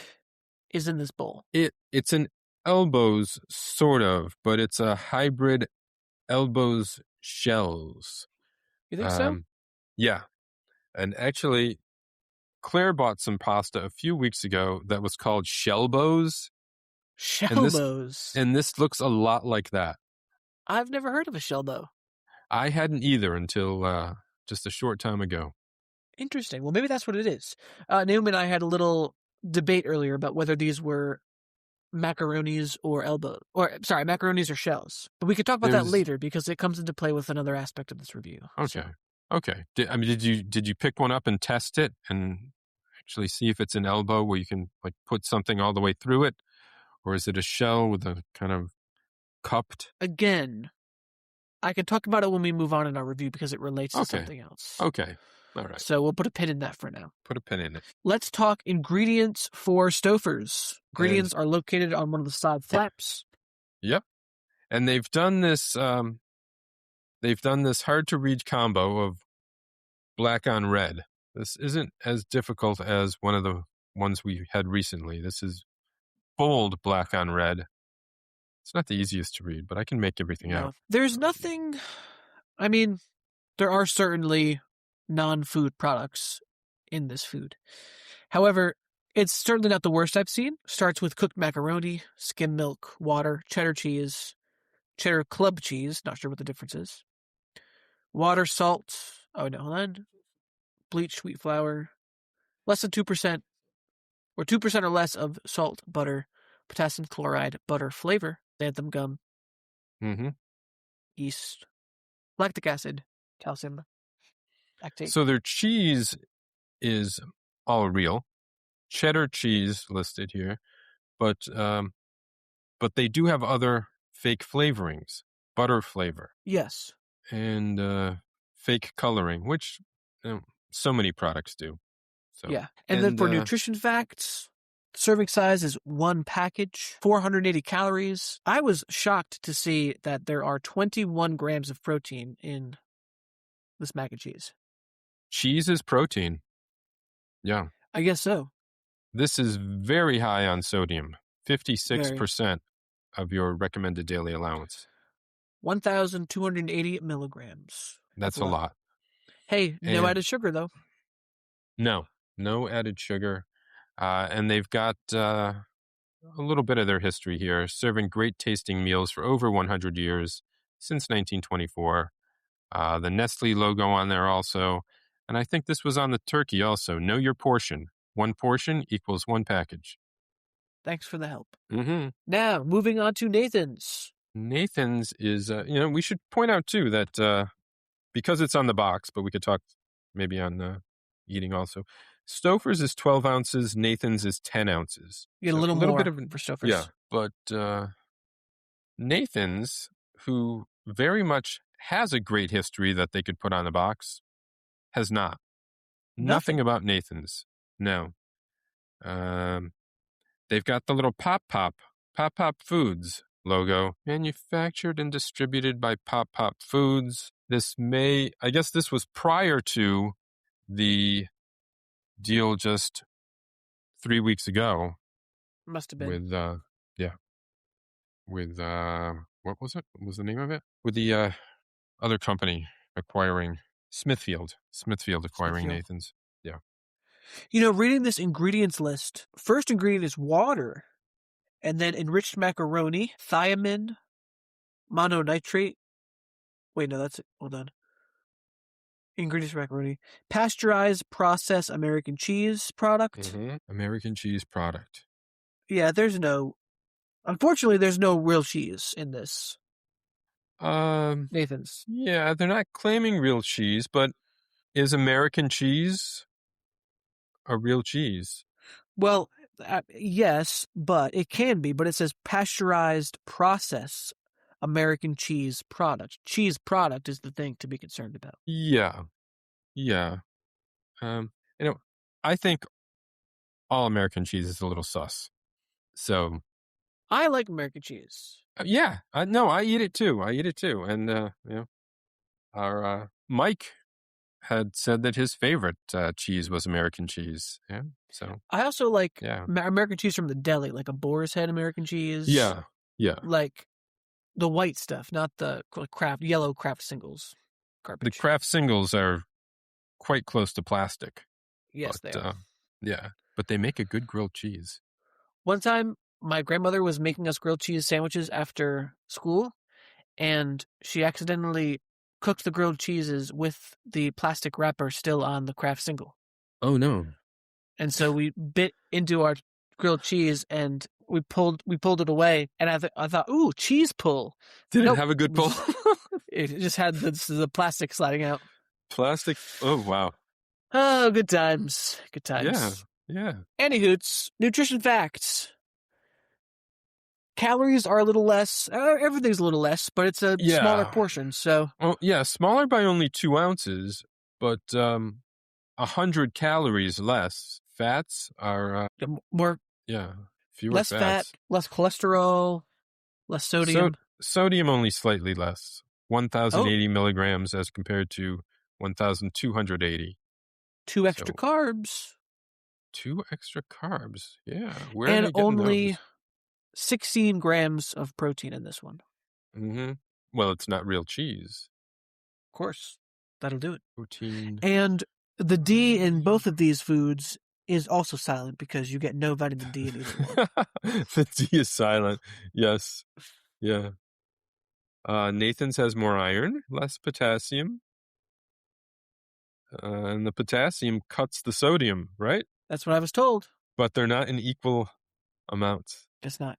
is in this bowl? It's an elbows, sort of, but it's a hybrid elbows shells. You think so? Yeah. And actually, Claire bought some pasta a few weeks ago that was called shelbows. Shelbows. And this looks a lot like that. I've never heard of a shelbow. I hadn't either until just a short time ago. Interesting. Well, maybe that's what it is. Naomi and I had a little debate earlier about whether these were macaronis or macaronis or shells. But we could talk about that later because it comes into play with another aspect of this review. Okay. So. Okay. Did you pick one up and test it and actually see if it's an elbow where you can like put something all the way through it, or is it a shell with a kind of cupped? Again, I can talk about it when we move on in our review because it relates to something else. Okay. All right. So we'll put a pin in that for now. Put a pin in it. Let's talk ingredients for Stouffer's. Ingredients are located on one of the side flaps. Yep. And they've done this hard to read combo of black on red. This isn't as difficult as one of the ones we had recently. This is bold black on red. It's not the easiest to read, but I can make everything out. There's nothing. I mean, there are certainly non-food products in this food. However, it's certainly not the worst I've seen. Starts with cooked macaroni, skim milk, water, cheddar cheese, cheddar club cheese, not sure what the difference is. Water, salt, hold on. Bleach, wheat flour, less than 2%, or 2% or less of salt, butter, potassium chloride, butter flavor, xanthan gum, yeast, lactic acid, calcium, lactate. So their cheese is all real. Cheddar cheese listed here, but they do have other fake flavorings, butter flavor. Yes. And fake coloring, which so many products do. So, yeah. And then for nutrition facts, serving size is 1 package, 480 calories. I was shocked to see that there are 21 grams of protein in this mac and cheese. Cheese is protein. Yeah. I guess so. This is very high on sodium, 56% of your recommended daily allowance. 1,280 milligrams. That's a lot. Hey, no added sugar, though. No added sugar. And they've got a little bit of their history here, serving great tasting meals for over 100 years, since 1924. The Nestle logo on there also. And I think this was on the turkey also. Know your portion. 1 portion equals 1 package. Thanks for the help. Mm-hmm. Now, moving on to Nathan's. Nathan's is, we should point out, too, that because it's on the box, but we could talk maybe on eating also. Stouffer's is 12 ounces. Nathan's is 10 ounces. You get a little more bit for Stouffer's. Yeah, but Nathan's, who very much has a great history that they could put on the box, has not. Nothing about Nathan's. No. They've got the little Pop Foods logo, manufactured and distributed by Pop Foods. I guess this was prior to the deal just 3 weeks ago. Must have been. With what was it? What was the name of it? With the other company acquiring Smithfield acquiring Nathan's. Yeah. Reading this ingredients list, first ingredient is water, and then enriched macaroni, thiamine, mononitrate. Wait, no, that's it. Hold on. Ingredients for macaroni. Pasteurized processed American cheese product. Mm-hmm. American cheese product. Yeah, unfortunately, there's no real cheese in this. Nathan's. Yeah, they're not claiming real cheese, but is American cheese a real cheese? Well, Yes, but it can be. But it says pasteurized process American cheese product. Cheese product is the thing to be concerned about. Yeah. I think all American cheese is a little sus. So I like American cheese. yeah, no, I eat it too. And our Mike had said that his favorite cheese was American cheese. Yeah, so I also like yeah, American cheese from the deli, like a Boar's Head American cheese. yeah. Like the white stuff, not the yellow Kraft singles. The Garbage. Kraft singles are quite close to plastic. Yes, But, they are. yeah, but they make a good grilled cheese. One time, my grandmother was making us grilled cheese sandwiches after school, and she accidentally cooked the grilled cheeses with the plastic wrapper still on the Kraft single. Oh no! And so we bit into our grilled cheese and we pulled it away. And I thought, ooh, cheese pull. Did Nope. it have a good pull? It just had the plastic sliding out. Plastic. Oh wow! Oh, good times. Good times. Yeah. Anywhoots, nutrition facts. Calories are a little less. Everything's a little less, but it's a smaller portion. So, smaller by only 2 ounces, but 100 calories less. Fats are more. Fewer less fats. fat, less cholesterol, less sodium. Sodium only slightly less. 1,080 milligrams as compared to 1,280. 2 extra carbs. 2 extra carbs. Yeah. Where and are they getting only those? 16 grams of protein in this one. Mm-hmm. Well, it's not real cheese. Of course. That'll do it. Protein. And the D in both of these foods is also silent because you get no vitamin D in either one. The D is silent. Yes. Yeah. Nathan's has more iron, less potassium. And the potassium cuts the sodium, right? That's what I was told. But they're not in equal amounts. It's not.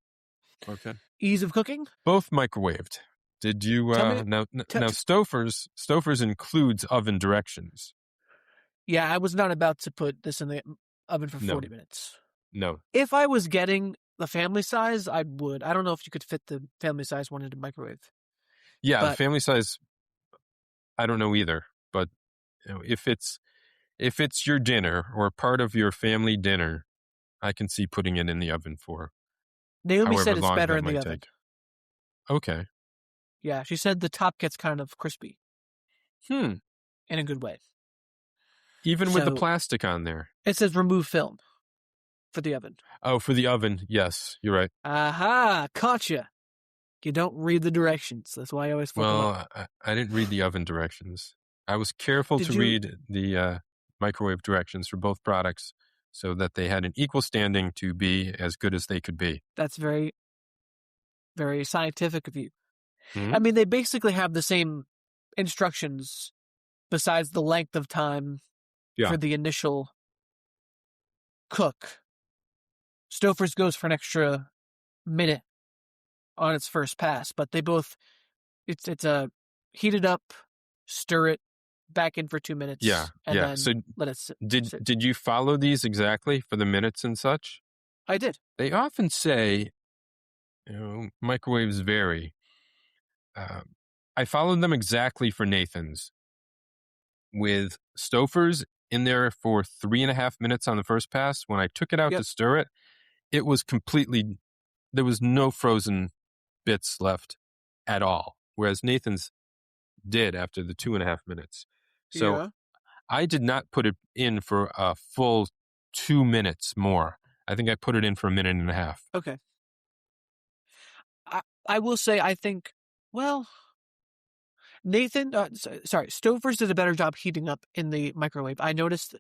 Okay. Ease of cooking? Both microwaved. Did you now Stouffer's includes oven directions. Yeah, I was not about to put this in the oven for 40 minutes. No. If I was getting the family size, I would. I don't know if you could fit the family size one into microwave. Yeah, the family size I don't know either, but if it's your dinner or part of your family dinner, I can see putting it in the oven for Naomi said it's better in the oven. Okay. Yeah, she said the top gets kind of crispy. In a good way. Even with the plastic on there. It says remove film for the oven. Oh, for the oven. Yes, you're right. Aha, caught you. You don't read the directions. That's why I always flip them up. I didn't read the oven directions. I was careful to read the microwave directions for both products so that they had an equal standing to be as good as they could be. That's very, very scientific of you. Mm-hmm. I mean, they basically have the same instructions besides the length of time for the initial cook. Stouffer's goes for an extra minute on its first pass, but they both, it's a heat it up, stir it, back in for 2 minutes. And then so let it sit. Did you follow these exactly for the minutes and such? I did. They often say, microwaves vary. I followed them exactly for Nathan's. With Stouffer's in there for 3.5 minutes on the first pass. When I took it out to stir it, it was completely, there was no frozen bits left at all. Whereas Nathan's did after the 2.5 minutes. So I did not put it in for a full 2 minutes more. I think I put it in for 1.5 minutes. Okay. I will say, I think, Stouffer's did a better job heating up in the microwave. I noticed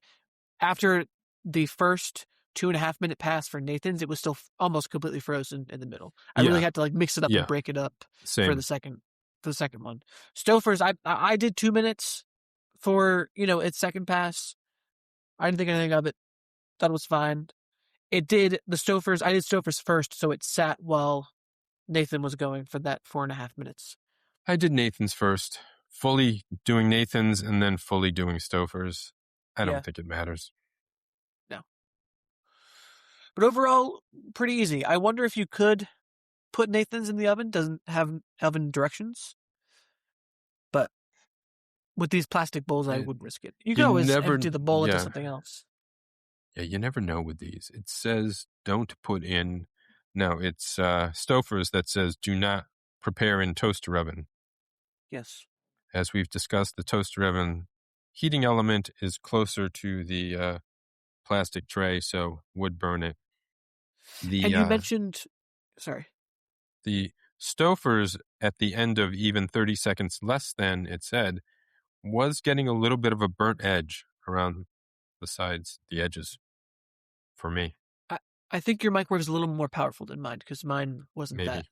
after the first 2.5 minute pass for Nathan's, it was still almost completely frozen in the middle. I really had to mix it up and break it up for the second one. Stouffer's, I did 2 minutes for, its second pass. I didn't think anything of it. Thought it was fine. I did Stouffer's first, so it sat while Nathan was going for that 4.5 minutes. I did Nathan's first, fully doing Nathan's and then fully doing Stouffer's. I don't think it matters. No. But overall, pretty easy. I wonder if you could put Nathan's in the oven. Doesn't have oven directions. But with these plastic bowls, I would risk it. You can always empty the bowl into something else. Yeah, you never know with these. It says don't put in. No, it's Stouffer's that says do not prepare in toaster oven. Yes. As we've discussed, the toaster oven heating element is closer to the plastic tray, so would burn it. And you mentioned, sorry. The Stouffer's at the end of even 30 seconds less than it said was getting a little bit of a burnt edge around the sides, the edges, for me. I think your microwave is a little more powerful than mine because mine wasn't that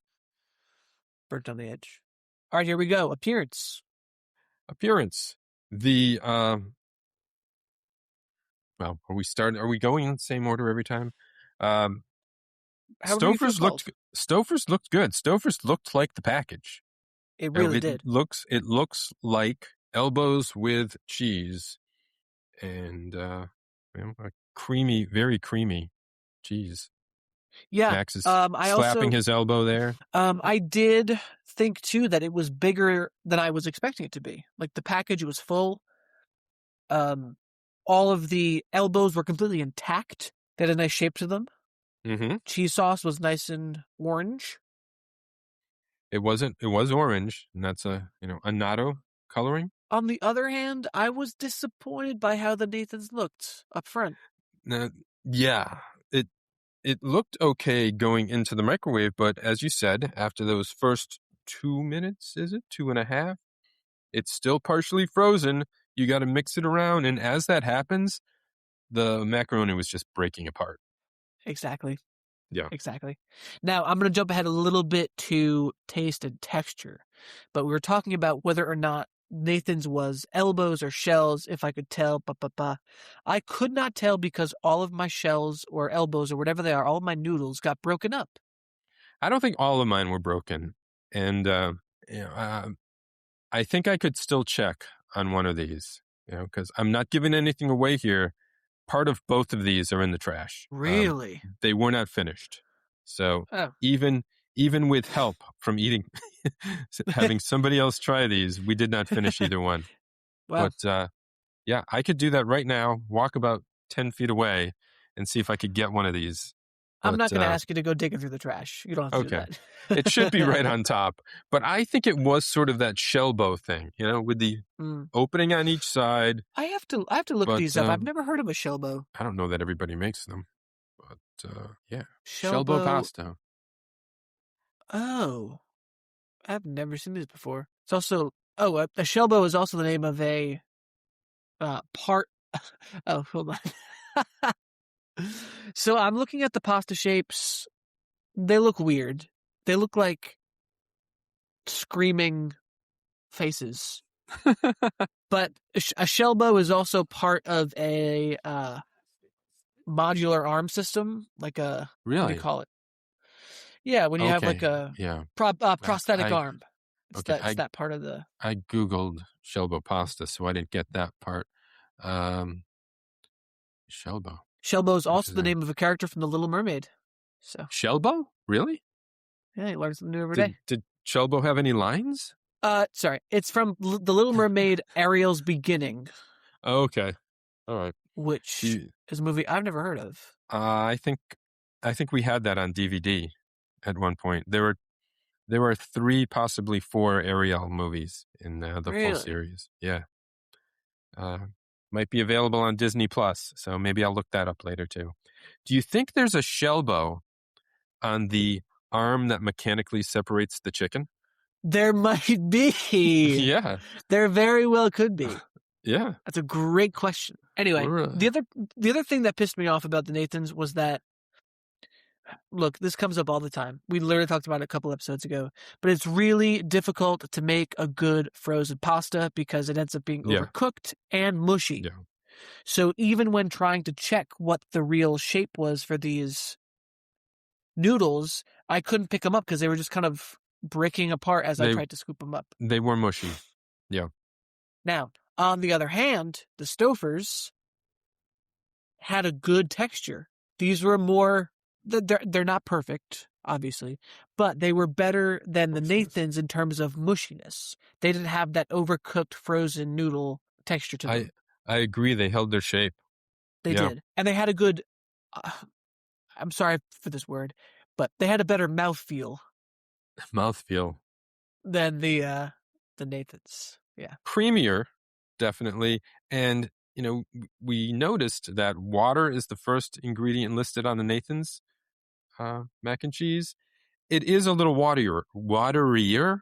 burnt on the edge. All right, here we go. Appearance. The well, are we going in the same order every time? Stouffer's looked good. Stouffer's looked like the package. It really did. It looks like elbows with cheese and a creamy, very creamy cheese. Yeah. Max is slapping his elbow there. I did think too that it was bigger than I was expecting it to be. Like the package was full. All of the elbows were completely intact. They had a nice shape to them. Mm-hmm. Cheese sauce was nice and orange. It was orange, and that's a annatto coloring. On the other hand, I was disappointed by how the Nathans looked up front. Yeah, it looked okay going into the microwave, but as you said, after those first 2 minutes, is it 2.5? It's still partially frozen. You got to mix it around, and as that happens, the macaroni was just breaking apart. Exactly. Yeah. Exactly. Now, I'm going to jump ahead a little bit to taste and texture, but we were talking about whether or not Nathan's was elbows or shells, if I could tell. I could not tell because all of my shells or elbows or whatever they are, all of my noodles got broken up. I don't think all of mine were broken, and I think I could still check on one of these, because I'm not giving anything away here. Part of both of these are in the trash. Really? They were not finished. So even with help from having somebody else try these, we did not finish either one. Wow. But yeah, I could do that right now, walk about 10 feet away and see if I could get one of these. I'm not going to ask you to go digging through the trash. You don't have to do that. It should be right on top. But I think it was sort of that shelbow thing, with the opening on each side. I have to look these up. I've never heard of a shelbow. I don't know that everybody makes them. But yeah. Shelbow pasta. Oh. I've never seen this before. It's also a shelbow is also the name of a part. Oh, hold on. So I'm looking at the pasta shapes. They look weird. They look like screaming faces. But a shelbow is also part of a modular arm system, like a really? What do you call it? Yeah, when you have like a prosthetic arm. It's that part of the. I googled shelbow pasta, so I didn't get that part. Shelbow. Shelbow is also the name of a character from The Little Mermaid. So Shelbow? Really? Yeah, you learn something new every day. Did Shelbow have any lines? Sorry. It's from The Little Mermaid, Ariel's Beginning. Oh, okay. All right. Which is a movie I've never heard of. I think we had that on DVD at one point. There were 3, possibly 4 Ariel movies in the full series. Yeah. Might be available on Disney Plus, so maybe I'll look that up later too. Do you think there's a shelbow on the arm that mechanically separates the chicken? There might be. Yeah. There very well could be. Yeah. That's a great question. Anyway, the other thing that pissed me off about the Nathans was that, look, this comes up all the time. We literally talked about it a couple episodes ago, but it's really difficult to make a good frozen pasta because it ends up being overcooked and mushy. Yeah. So even when trying to check what the real shape was for these noodles, I couldn't pick them up because they were just kind of breaking apart as I tried to scoop them up. They were mushy. Yeah. Now, on the other hand, the Stouffers had a good texture. These were more they're not perfect, obviously, but they were better than the Nathan's in terms of mushiness. They didn't have that overcooked frozen noodle texture to them. I agree. They held their shape. They did. And they had a good, I'm sorry for this word, but they had a better mouthfeel. Mouthfeel. Than the Nathan's. Yeah. Creamier, definitely. And, we noticed that water is the first ingredient listed on the Nathan's mac and cheese. It is a little waterier,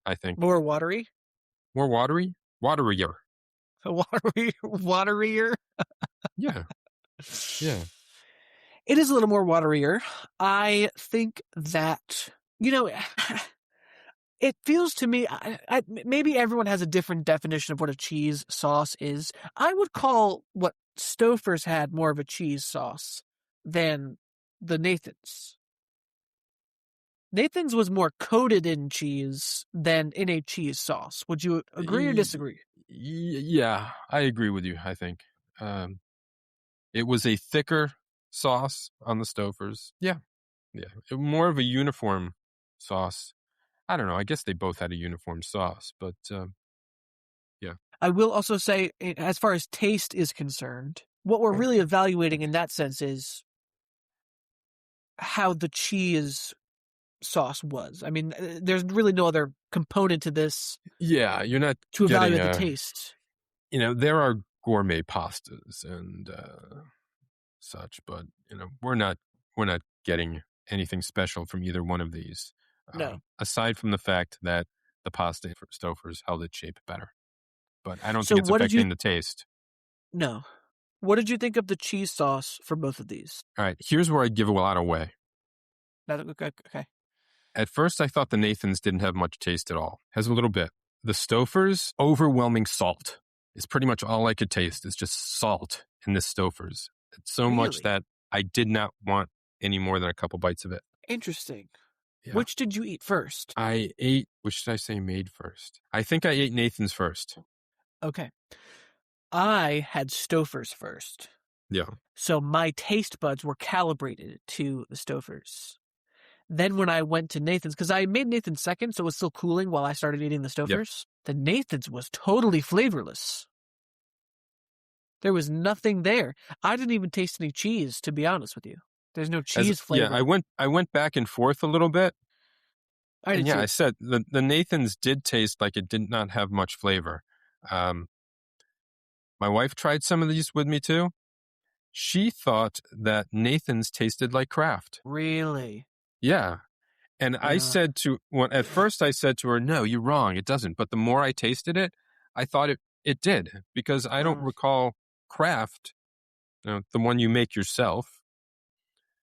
I think. More watery? More watery? Waterier. Waterier? Yeah. Yeah. It is a little more waterier. I think that, it feels to me, maybe everyone has a different definition of what a cheese sauce is. I would call what Stouffer's had more of a cheese sauce than the Nathan's. Nathan's was more coated in cheese than in a cheese sauce. Would you agree or disagree? Yeah, I agree with you, I think. It was a thicker sauce on the Stouffer's. Yeah. More of a uniform sauce. I don't know. I guess they both had a uniform sauce, but yeah. I will also say, as far as taste is concerned, what we're really evaluating in that sense is how the cheese sauce was. I mean, there's really no other component to this. Yeah, you're not to evaluate the taste. There are gourmet pastas and such, but we're not getting anything special from either one of these. No. Aside from the fact that the pasta for Stouffer's held its shape better, but I don't think it's affecting the taste. No. What did you think of the cheese sauce for both of these? All right, here's where I give a lot away. Okay. At first, I thought the Nathan's didn't have much taste at all. Has a little bit. The Stouffer's overwhelming salt is pretty much all I could taste. It's just salt in this Stouffer's. It's so much that I did not want any more than a couple bites of it. Interesting. Yeah. Which did you eat first? Which did I say made first? I think I ate Nathan's first. Okay. I had Stouffer's first. Yeah. So my taste buds were calibrated to the Stouffer's. Then when I went to Nathan's, because I made Nathan's second, so it was still cooling while I started eating the Stouffer's, the Nathan's was totally flavorless. There was nothing there. I didn't even taste any cheese, to be honest with you. There's no cheese flavor. Yeah, I went back and forth a little bit. I did too. I said the Nathan's did taste like it did not have much flavor. My wife tried some of these with me too. She thought that Nathan's tasted like Kraft. Really? Yeah. And I said at first I said to her, no, you're wrong. It doesn't. But the more I tasted it, I thought it did, because I don't recall Kraft, the one you make yourself.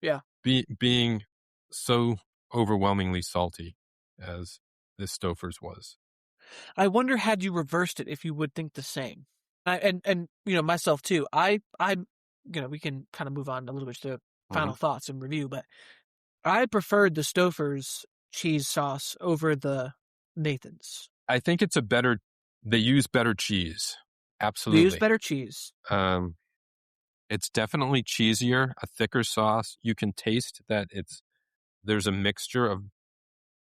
Yeah. Being so overwhelmingly salty as this Stouffer's was. I wonder, had you reversed it, if you would think the same. And myself too. I we can kind of move on a little bit to final thoughts and review, but I preferred the Stouffer's cheese sauce over the Nathan's. I think they use better cheese. Absolutely. They use better cheese. It's definitely cheesier, a thicker sauce. You can taste that there's a mixture of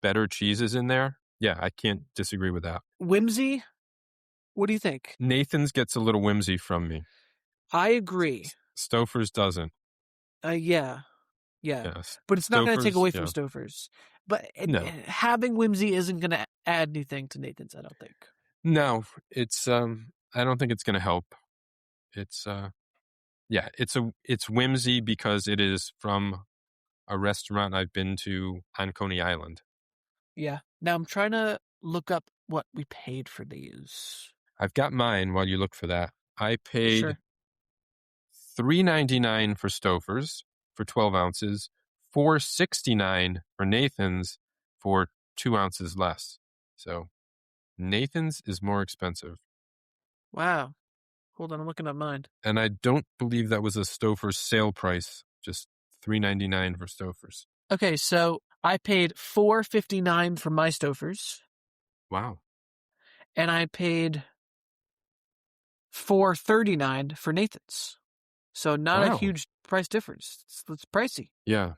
better cheeses in there. Yeah, I can't disagree with that. Whimsy? What do you think? Nathan's gets a little whimsy from me. I agree. Stouffer's doesn't. Yeah. Yes. But it's not going to take away from Stouffer's. But no. Having whimsy isn't going to add anything to Nathan's, I don't think. No, it's I don't think it's going to help. It's it's whimsy because it is from a restaurant I've been to on Coney Island. Yeah. Now I'm trying to look up what we paid for these. I've got mine while you look for that. I paid $3.99 for Stouffer's for 12 ounces, $4.69 for Nathan's for 2 ounces less. So Nathan's is more expensive. Wow. Hold on, I'm looking up mine. And I don't believe that was a Stouffer's sale price, just $3.99 for Stouffer's. Okay, so I paid $4.59 for my Stouffer's. Wow. And I paid $4.39 for Nathan's. So not a huge price difference. It's pricey. Yeah.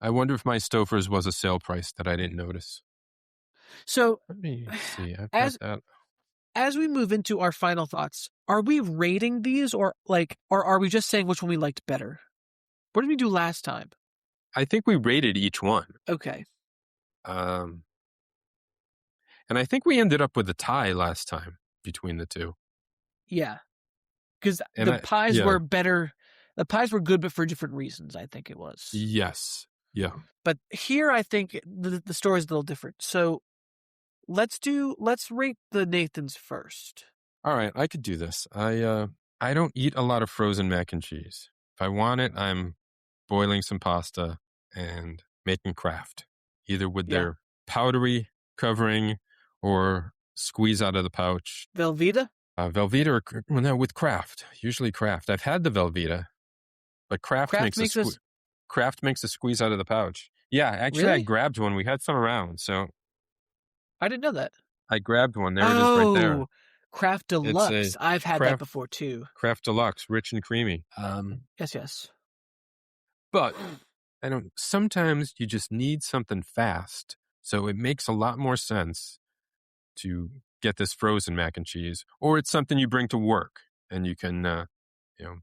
I wonder if my Stouffer's was a sale price that I didn't notice. So Let me see. I've as got that. as we move into our final thoughts, are we rating these or are we just saying which one we liked better? What did we do last time? I think we rated each one. Okay. And I think we ended up with a tie last time between the two. Yeah. Because the pies were better. The pies were good, but for different reasons, I think it was. Yes. Yeah. But here, I think the story is a little different. So let's rate the Nathans first. All right. I could do this. I don't eat a lot of frozen mac and cheese. If I want it, I'm boiling some pasta and making Kraft, either with their powdery covering or squeeze out of the pouch. Velveeta? Velveeta or no, with Kraft. Usually Kraft. I've had the Velveeta, but Kraft makes a squeeze out of the pouch. Yeah, actually, really? I grabbed one. We had some around, so I didn't know that. I grabbed one. There it is, right there. Kraft Deluxe. I've had that before too. Kraft Deluxe, rich and creamy. Yes. But sometimes you just need something fast. So it makes a lot more sense to get this frozen mac and cheese, or it's something you bring to work and you can,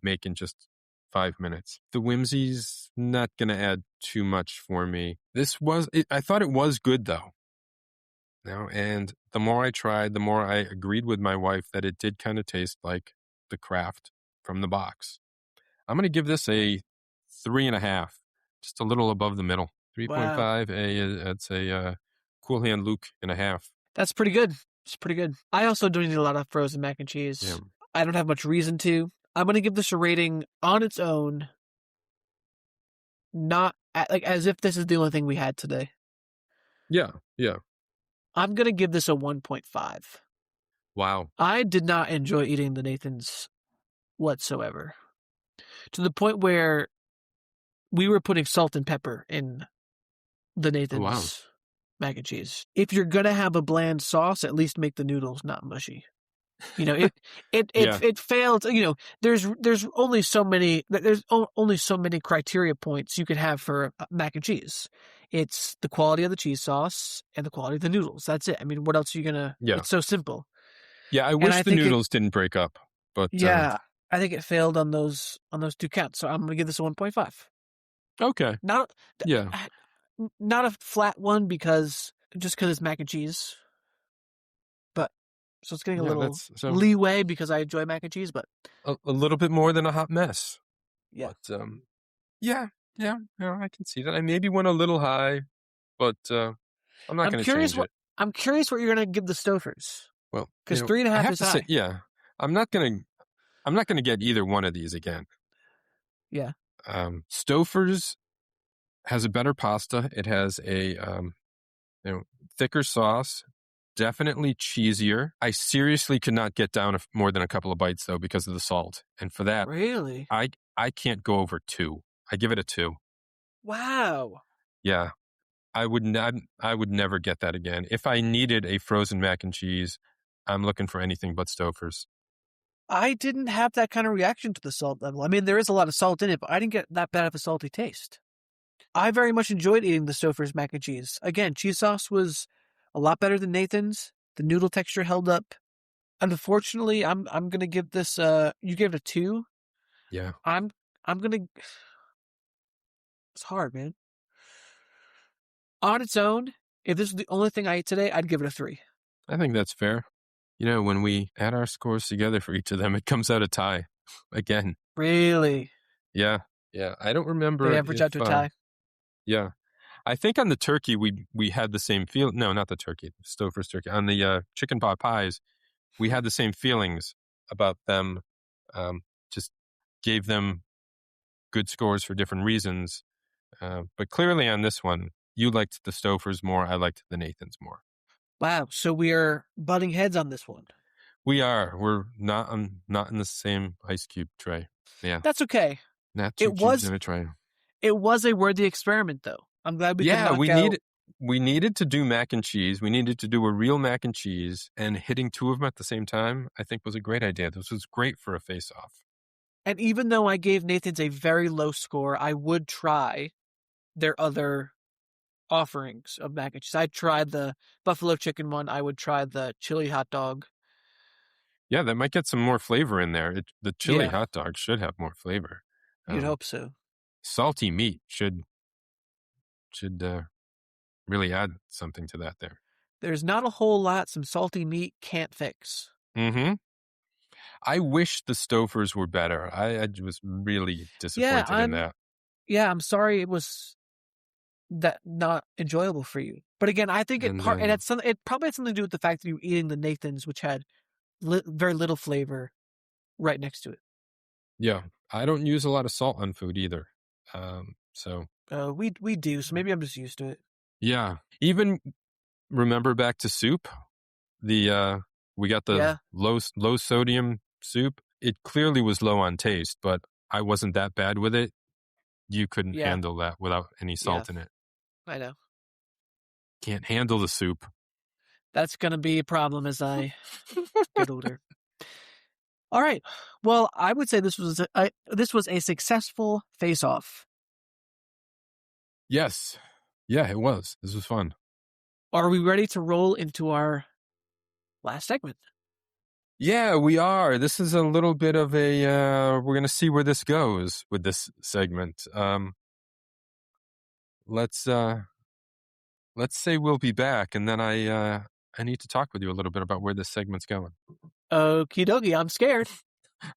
make in just 5 minutes. The whimsy's not going to add too much for me. I thought it was good though. And the more I tried, the more I agreed with my wife that it did kind of taste like the Kraft from the box. I'm going to give this a 3.5, just a little above the middle. 3.5. That's a cool hand Luke and a half. That's pretty good. It's pretty good. I also don't eat a lot of frozen mac and cheese. Yeah. I don't have much reason to. I'm going to give this a rating on its own, not as if this is the only thing we had today. Yeah. I'm going to give this a 1.5. Wow. I did not enjoy eating the Nathans whatsoever, to the point where we were putting salt and pepper in the Nathans mac and cheese. If you're going to have a bland sauce, at least make the noodles not mushy. It failed. There's only so many criteria points you could have for mac and cheese. It's the quality of the cheese sauce and the quality of the noodles. That's it. I mean, what else are you gonna? Yeah. It's so simple. Yeah, I wish the noodles didn't break up, but I think it failed on those two counts. So I'm gonna give this a 1.5. Okay. Not a flat one because it's mac and cheese. So it's getting a little leeway because I enjoy mac and cheese, but a little bit more than a hot mess. Yeah. But, I can see that. I maybe went a little high, but I'm not going to change it. I'm curious what you're going to give the Stouffers. Well, because 3.5 is high. I'm not going to get either one of these again. Yeah. Stouffer's has a better pasta. It has a thicker sauce. Definitely cheesier. I seriously could not get down more than a couple of bites though because of the salt. And for that, really, I can't go over 2. I give it a 2. Wow. Yeah, I would never get that again. If I needed a frozen mac and cheese, I'm looking for anything but Stouffer's. I didn't have that kind of reaction to the salt level. I mean, there is a lot of salt in it, but I didn't get that bad of a salty taste. I very much enjoyed eating the Stouffer's mac and cheese. Again, cheese sauce was a lot better than Nathan's. The noodle texture held up. Unfortunately, I'm gonna give this. You gave it a 2. Yeah. I'm gonna. It's hard, man. On its own, if this was the only thing I ate today, I'd give it a 3. I think that's fair. When we add our scores together for each of them, it comes out a tie again. Really? Yeah. I don't remember. They average out to a tie. Yeah. I think on the turkey, we had the same feel. No, not the turkey. Stouffer's turkey. On the chicken pot pies, we had the same feelings about them. Just gave them good scores for different reasons. But clearly on this one, you liked the Stouffers more. I liked the Nathans more. Wow. So we are butting heads on this one. We are. We're not in the same ice cube tray. Yeah. That's okay. Not two cubes in a tray. It was a worthy experiment, though. I'm glad we could knock out... we needed to do mac and cheese. We needed to do a real mac and cheese, and hitting 2 of them at the same time, I think was a great idea. This was great for a face-off. And even though I gave Nathan's a very low score, I would try their other offerings of mac and cheese. I tried the buffalo chicken one. I would try the chili hot dog. Yeah, that might get some more flavor in there. The chili hot dog should have more flavor. You'd hope so. Salty meat should really add something to that there. There's not a whole lot some salty meat can't fix. Mm-hmm. I wish the Stouffers were better. I was really disappointed in that. Yeah, I'm sorry it was that not enjoyable for you. But again, I think it probably had something to do with the fact that you were eating the Nathan's, which had very little flavor right next to it. Yeah, I don't use a lot of salt on food either. So we do. So maybe I'm just used to it. Yeah, even remember back to soup. We got the low sodium soup. It clearly was low on taste, but I wasn't that bad with it. You couldn't handle that without any salt in it. I know. Can't handle the soup. That's going to be a problem as I get older. All right. Well, I would say this was a successful face-off. Yes. Yeah, it was. This was fun. Are we ready to roll into our last segment? Yeah, we are. This is a little bit of a, we're going to see where this goes with this segment. Let's say we'll be back, and then I need to talk with you a little bit about where this segment's going. Okie dokie, I'm scared.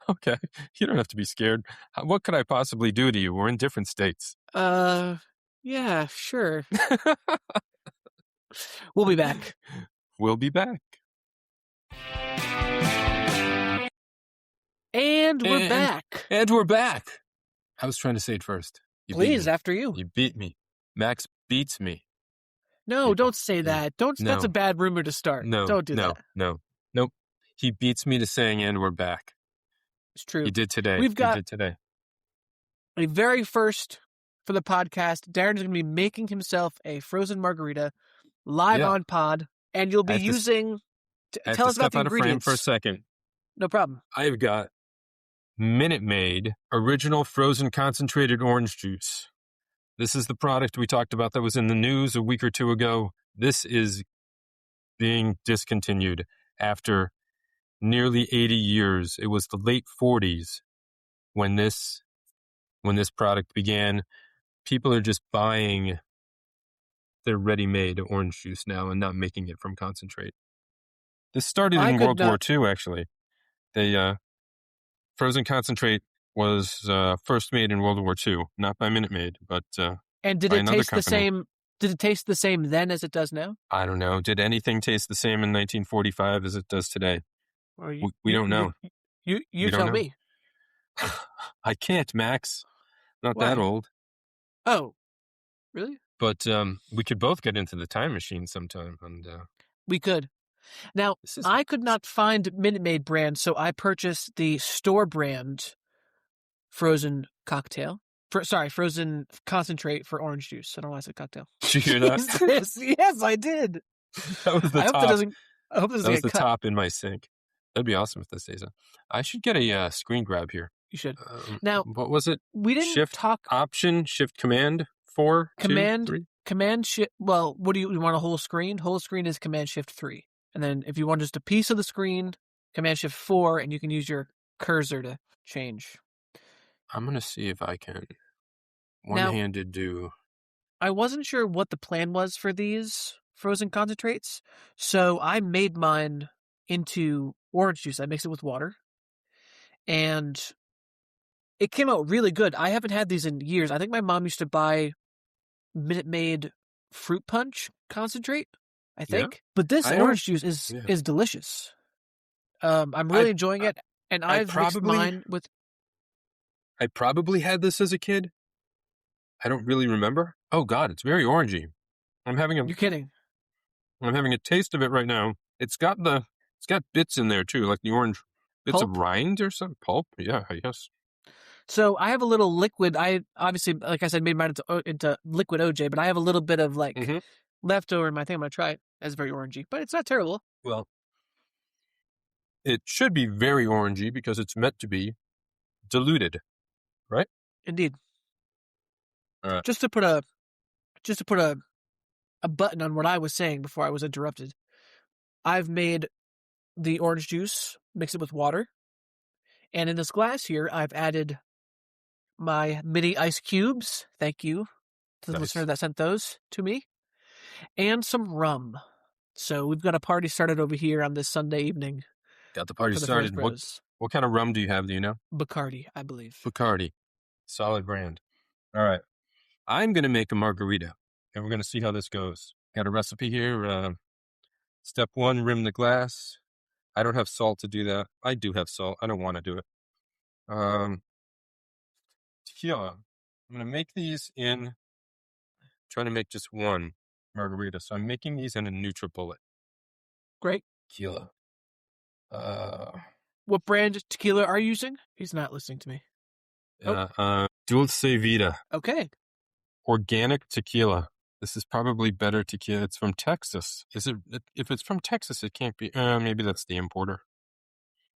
Okay, you don't have to be scared. What could I possibly do to you? We're in different states. Yeah, sure. We'll be back. We'll be back. And we're back. And we're back. I was trying to say it first. Please, after you. You beat me. Max beats me. No, People. Don't say that. No. That's a bad rumor to start. No, don't do that. Nope. He beats me to saying, and we're back. It's true. He did today. We've got he did today. A very first for the podcast. Darren's going to be making himself a frozen margarita live on pod, and you'll be using. Tell us about the ingredients. Frame for a second. No problem. I've got Minute Maid original frozen concentrated orange juice. This is the product we talked about that was in the news a week or two ago. This is being discontinued after nearly 80 years. It was the late 40s when this product began. People are just buying their ready-made orange juice now and not making it from concentrate. This started in World War II, actually. Frozen concentrate was first made in World War II, not by Minute Maid, but and did it taste the same? Did it taste the same then as it does now? I don't know. Did anything taste the same in 1945 as it does today? We don't know. You tell me. I can't, Max. Not that old. Oh, really? But we could both get into the time machine sometime, and we could. Now, I could not find Minute Maid brand, so I purchased the store brand frozen cocktail. Frozen concentrate for orange juice. I don't know why I said cocktail. Did you hear that? Yes, I did. That was the top. I hope this was the top in my sink. That'd be awesome if this stays on. I should get a screen grab here. You should. Now, what was it? We didn't shift option, shift command, 4, command, 2, 3? Command shift. Well, what do you want? A whole screen? Whole screen is command shift 3. And then if you want just a piece of the screen, command shift 4, and you can use your cursor to change. I'm going to see if I can one-handed do. I wasn't sure what the plan was for these frozen concentrates, so I made mine into orange juice. I mixed it with water, and it came out really good. I haven't had these in years. I think my mom used to buy Minute Maid fruit punch concentrate, I think. Yeah. But this orange juice is delicious. I'm really enjoying it, and I've mixed mine with... I probably had this as a kid. I don't really remember. Oh, God, it's very orangey. You're kidding. I'm having a taste of it right now. It's got bits in there, too, like the orange bits of rind or some pulp. Yeah, I guess. So I have a little liquid. I obviously, like I said, made mine into liquid OJ, but I have a little bit of leftover in my thing. I'm going to try it. It's very orangey, but it's not terrible. Well, it should be very orangey because it's meant to be diluted, right? Indeed. All right. Just to put a just to put a button on what I was saying before I was interrupted, I've made the orange juice, mix it with water, and in this glass here, I've added my mini ice cubes. Thank you to the listener that sent those to me. And some rum. So we've got a party started over here on this Sunday evening. Got the party started. What kind of rum do you have? Do you know? Bacardi, I believe. Bacardi. Solid brand. All right. I'm going to make a margarita, and we're going to see how this goes. Got a recipe here. Step 1, rim the glass. I don't have salt to do that. I do have salt. I don't want to do it. Tequila. I'm going to make these trying to make just one margarita. So I'm making these in a NutriBullet. Great. Tequila. What brand of tequila are you using? He's not listening to me. Dulce Vida. Okay. Organic tequila. This is probably better tequila. It's from Texas. If it's from Texas, it can't be. Maybe that's the importer.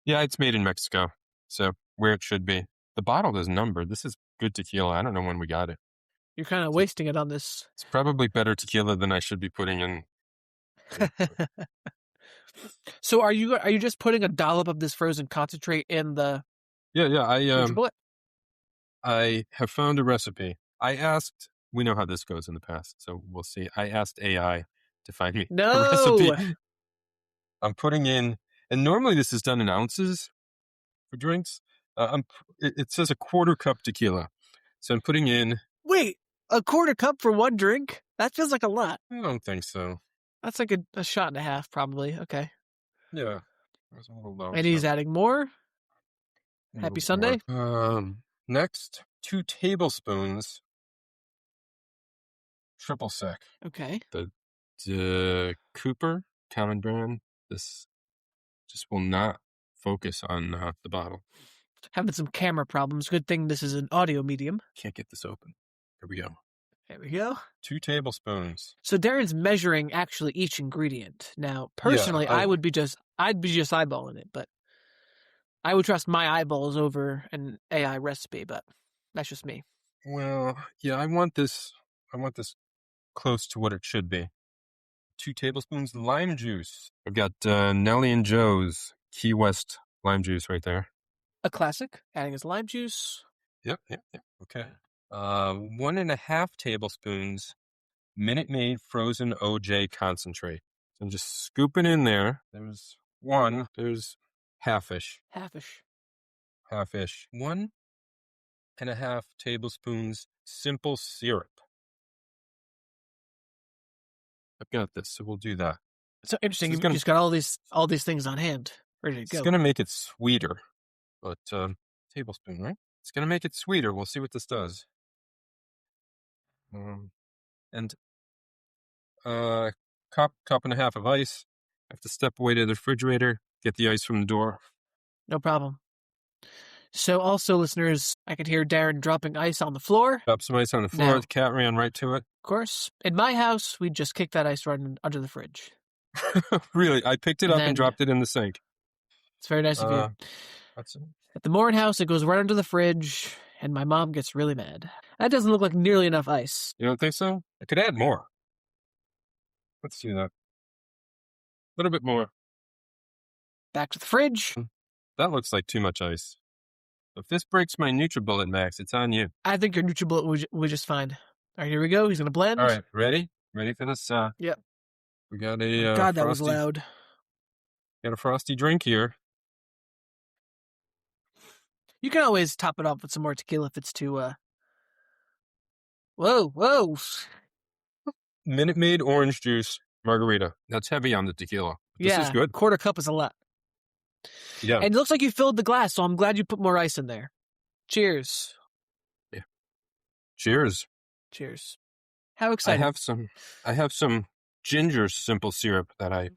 Yeah, it's made in Mexico. So where it should be. The bottle is numbered. This is good tequila. I don't know when we got it. You're kind of wasting it on this. It's probably better tequila than I should be putting in. So are you just putting a dollop of this frozen concentrate in the? Yeah. I have found a recipe. I asked. We know how this goes in the past, so we'll see. I asked AI to find me a recipe. I'm putting in, and normally this is done in ounces for drinks. It says 1/4 cup tequila, so I'm putting in. Wait, 1/4 cup for one drink? That feels like a lot. I don't think so. That's like a shot and a half, probably. Okay. Yeah. That's a little low. And he's adding more. Happy Sunday. Next, 2 tablespoons triple sec. Okay. The Cooper common brand. This just will not focus on the bottle. Having some camera problems. Good thing this is an audio medium. Can't get this open. Here we go. There we go. 2 tablespoons. So Darren's measuring actually each ingredient. Now, personally, I'd be just eyeballing it, but I would trust my eyeballs over an AI recipe, but that's just me. Well, yeah, I want this close to what it should be. 2 tablespoons lime juice. I've got Nellie and Joe's Key West lime juice right there. A classic. Adding his lime juice. Yep. Okay. 1.5 tablespoons Minute Maid frozen OJ concentrate. So I'm just scooping in there. There's 1. There's half-ish. 1.5 tablespoons simple syrup. I've got this, so we'll do that. So interesting. You've just got all these things on hand, ready to go. It's going to make it sweeter, but tablespoon, right? It's going to make it sweeter. We'll see what this does. And cup and a half of ice. I have to step away to the refrigerator, get the ice from the door. No problem. So also, listeners, I could hear Darren dropping ice on the floor. Drop some ice on the floor. The cat ran right to it. Of course. In my house, we'd just kick that ice right under the fridge. Really? I picked it up and dropped it in the sink. It's very nice of you. At the Morin house, it goes right under the fridge, and my mom gets really mad. That doesn't look like nearly enough ice. You don't think so? I could add more. Let's do that. A little bit more. Back to the fridge. That looks like too much ice. If this breaks my NutriBullet, Max, it's on you. I think your NutriBullet will just fine. All right, here we go. He's going to blend. All right, ready? Ready for this? Yep. We got a God, that was loud. Got a frosty drink here. You can always top it off with some more tequila if it's too, Whoa. Minute Maid orange juice margarita. That's heavy on the tequila. This is good. 1/4 cup is a lot. Yeah. And it looks like you filled the glass, so I'm glad you put more ice in there. Cheers. Yeah. Cheers. How exciting. I have some ginger simple syrup that I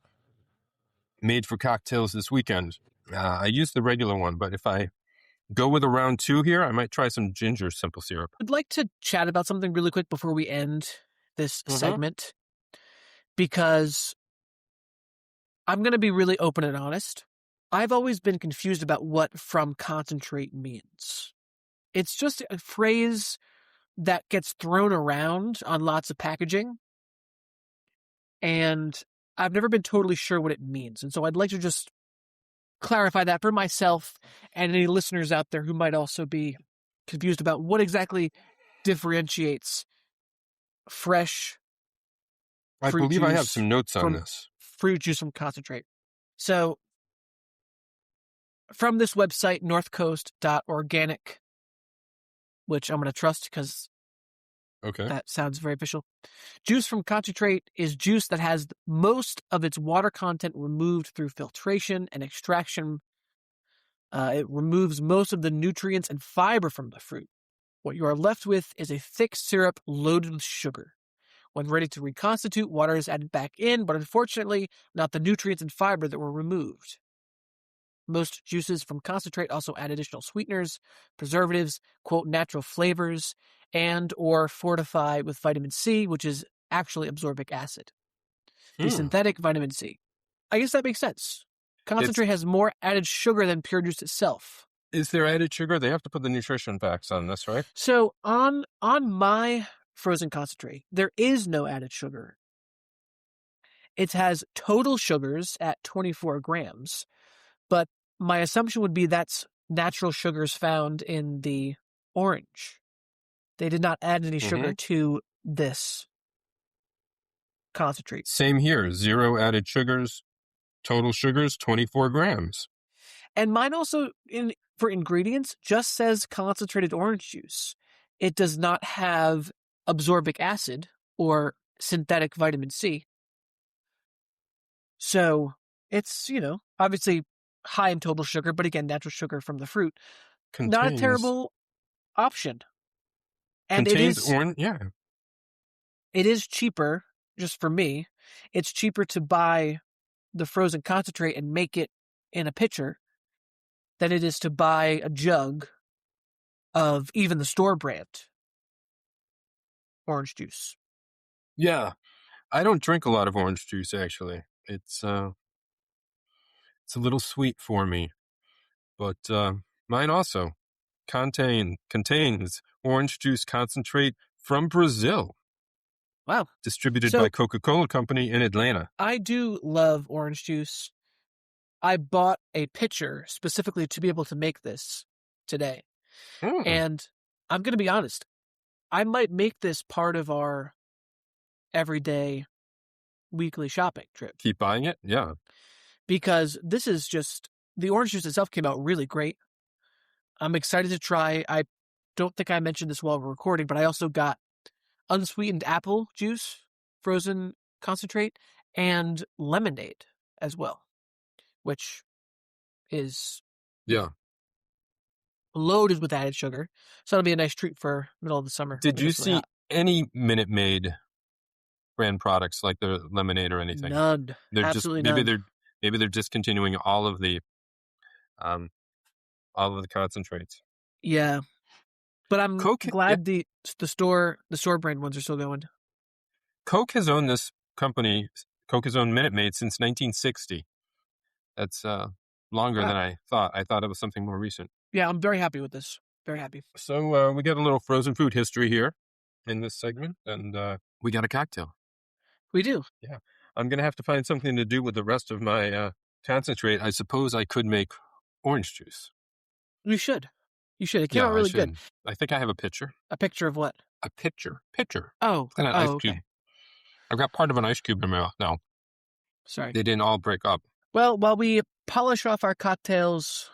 made for cocktails this weekend. I used the regular one, but if I go with a round 2 here, I might try some ginger simple syrup. I'd like to chat about something really quick before we end this segment, because I'm going to be really open and honest. I've always been confused about what from concentrate means. It's just a phrase that gets thrown around on lots of packaging. And I've never been totally sure what it means. And so I'd like to just clarify that for myself and any listeners out there who might also be confused about what exactly differentiates fresh I fruit believe I have juice some notes on from this. fruit juice from concentrate. So from this website, northcoast.organic, which I'm going to trust because that sounds very official. Juice from concentrate is juice that has most of its water content removed through filtration and extraction. It removes most of the nutrients and fiber from the fruit. What you are left with is a thick syrup loaded with sugar. When ready to reconstitute, water is added back in, but unfortunately, not the nutrients and fiber that were removed. Most juices from concentrate also add additional sweeteners, preservatives, quote, natural flavors, and or fortify with vitamin C, which is actually absorbic acid. The synthetic vitamin C. I guess that makes sense. Concentrate has more added sugar than pure juice itself. Is there added sugar? They have to put the nutrition facts on this, right? So on my frozen concentrate, there is no added sugar. It has total sugars at 24 grams, but my assumption would be that's natural sugars found in the orange. They did not add any sugar to this concentrate. Same here. 0 added sugars. Total sugars, 24 grams. And mine also, for ingredients, just says concentrated orange juice. It does not have absorbic acid or synthetic vitamin C. So it's, obviously high in total sugar, but again, natural sugar from the fruit. Not a terrible option. And it is cheaper, just for me. It's cheaper to buy the frozen concentrate and make it in a pitcher than it is to buy a jug of even the store brand orange juice. Yeah. I don't drink a lot of orange juice, actually. It's a little sweet for me. But mine also contains orange juice concentrate from Brazil. Wow. Distributed by Coca-Cola Company in Atlanta. I do love orange juice. I bought a pitcher specifically to be able to make this today. And I'm going to be honest, I might make this part of our everyday weekly shopping trip. Keep buying it? Yeah. Because this is just, the orange juice itself came out really great. I'm excited to try. I don't think I mentioned this while we're recording, but I also got unsweetened apple juice, frozen concentrate, and lemonade as well, which is loaded with added sugar. So that'll be a nice treat for middle of the summer. Did you see any Minute Maid brand products like the lemonade or anything? None. Absolutely none. Maybe they're discontinuing all of the concentrates. Yeah. But I'm glad the store brand ones are still going. Coke has owned this company. Coke has owned Minute Maid since 1960. That's longer than I thought. I thought it was something more recent. Yeah, I'm very happy with this. Very happy. So we got a little frozen food history here in this segment, and we got a cocktail. We do. Yeah. I'm going to have to find something to do with the rest of my concentrate. I suppose I could make orange juice. You should. It came out really good. I think I have a pitcher. A picture of what? A pitcher. Oh. An ice cube. I've got part of an ice cube in my mouth now. Sorry. They didn't all break up. Well, while we polish off our cocktails,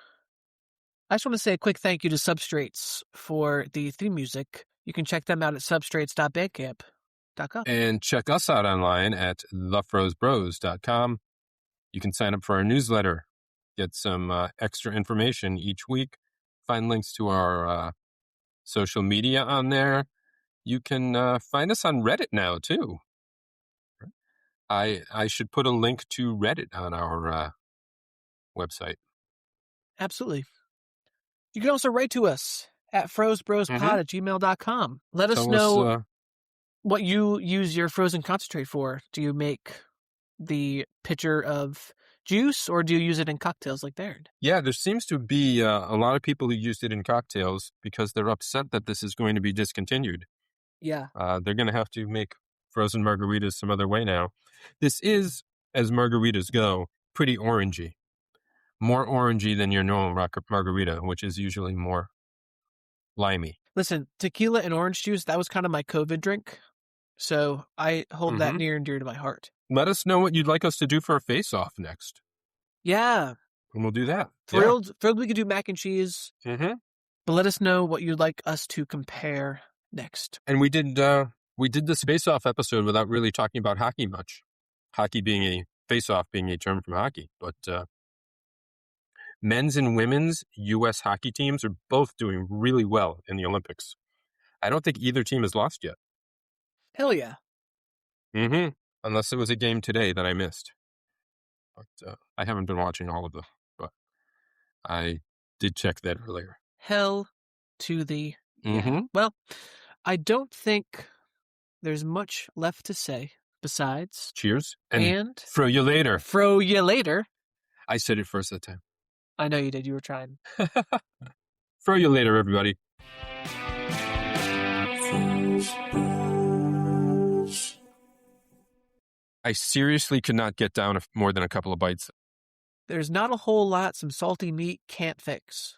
I just want to say a quick thank you to Substrates for the theme music. You can check them out at substrates.bandcamp.com. And check us out online at thefrozebros.com. You can sign up for our newsletter, get some extra information each week, find links to our social media on there. You can find us on Reddit now, too. I should put a link to Reddit on our website. Absolutely. You can also write to us at frozebrospod@gmail.com. Let us know what you use your frozen concentrate for. Do you make the pitcher of juice, or do you use it in cocktails like Darren? Yeah, there seems to be a lot of people who used it in cocktails because they're upset that this is going to be discontinued. Yeah. They're going to have to make frozen margaritas some other way now. This is, as margaritas go, pretty orangey. More orangey than your normal margarita, which is usually more limey. Listen, tequila and orange juice, that was kind of my COVID drink. So I hold that near and dear to my heart. Let us know what you'd like us to do for a face-off next. Yeah. And we'll do that. Thrilled we could do mac and cheese. Mm-hmm. But let us know what you'd like us to compare next. And we did this face-off episode without really talking about hockey much. Hockey being a face-off being a term from hockey. But men's and women's U.S. hockey teams are both doing really well in the Olympics. I don't think either team has lost yet. Hell yeah. Mm-hmm. Unless it was a game today that I missed. But I haven't been watching all of them. But I did check that earlier. Hell to the yeah. Well, I don't think there's much left to say besides cheers and fro you later. Fro you later. I said it first that time. I know you did. You were trying. Fro you later, everybody. I seriously could not get down more than a couple of bites. There's not a whole lot some salty meat can't fix.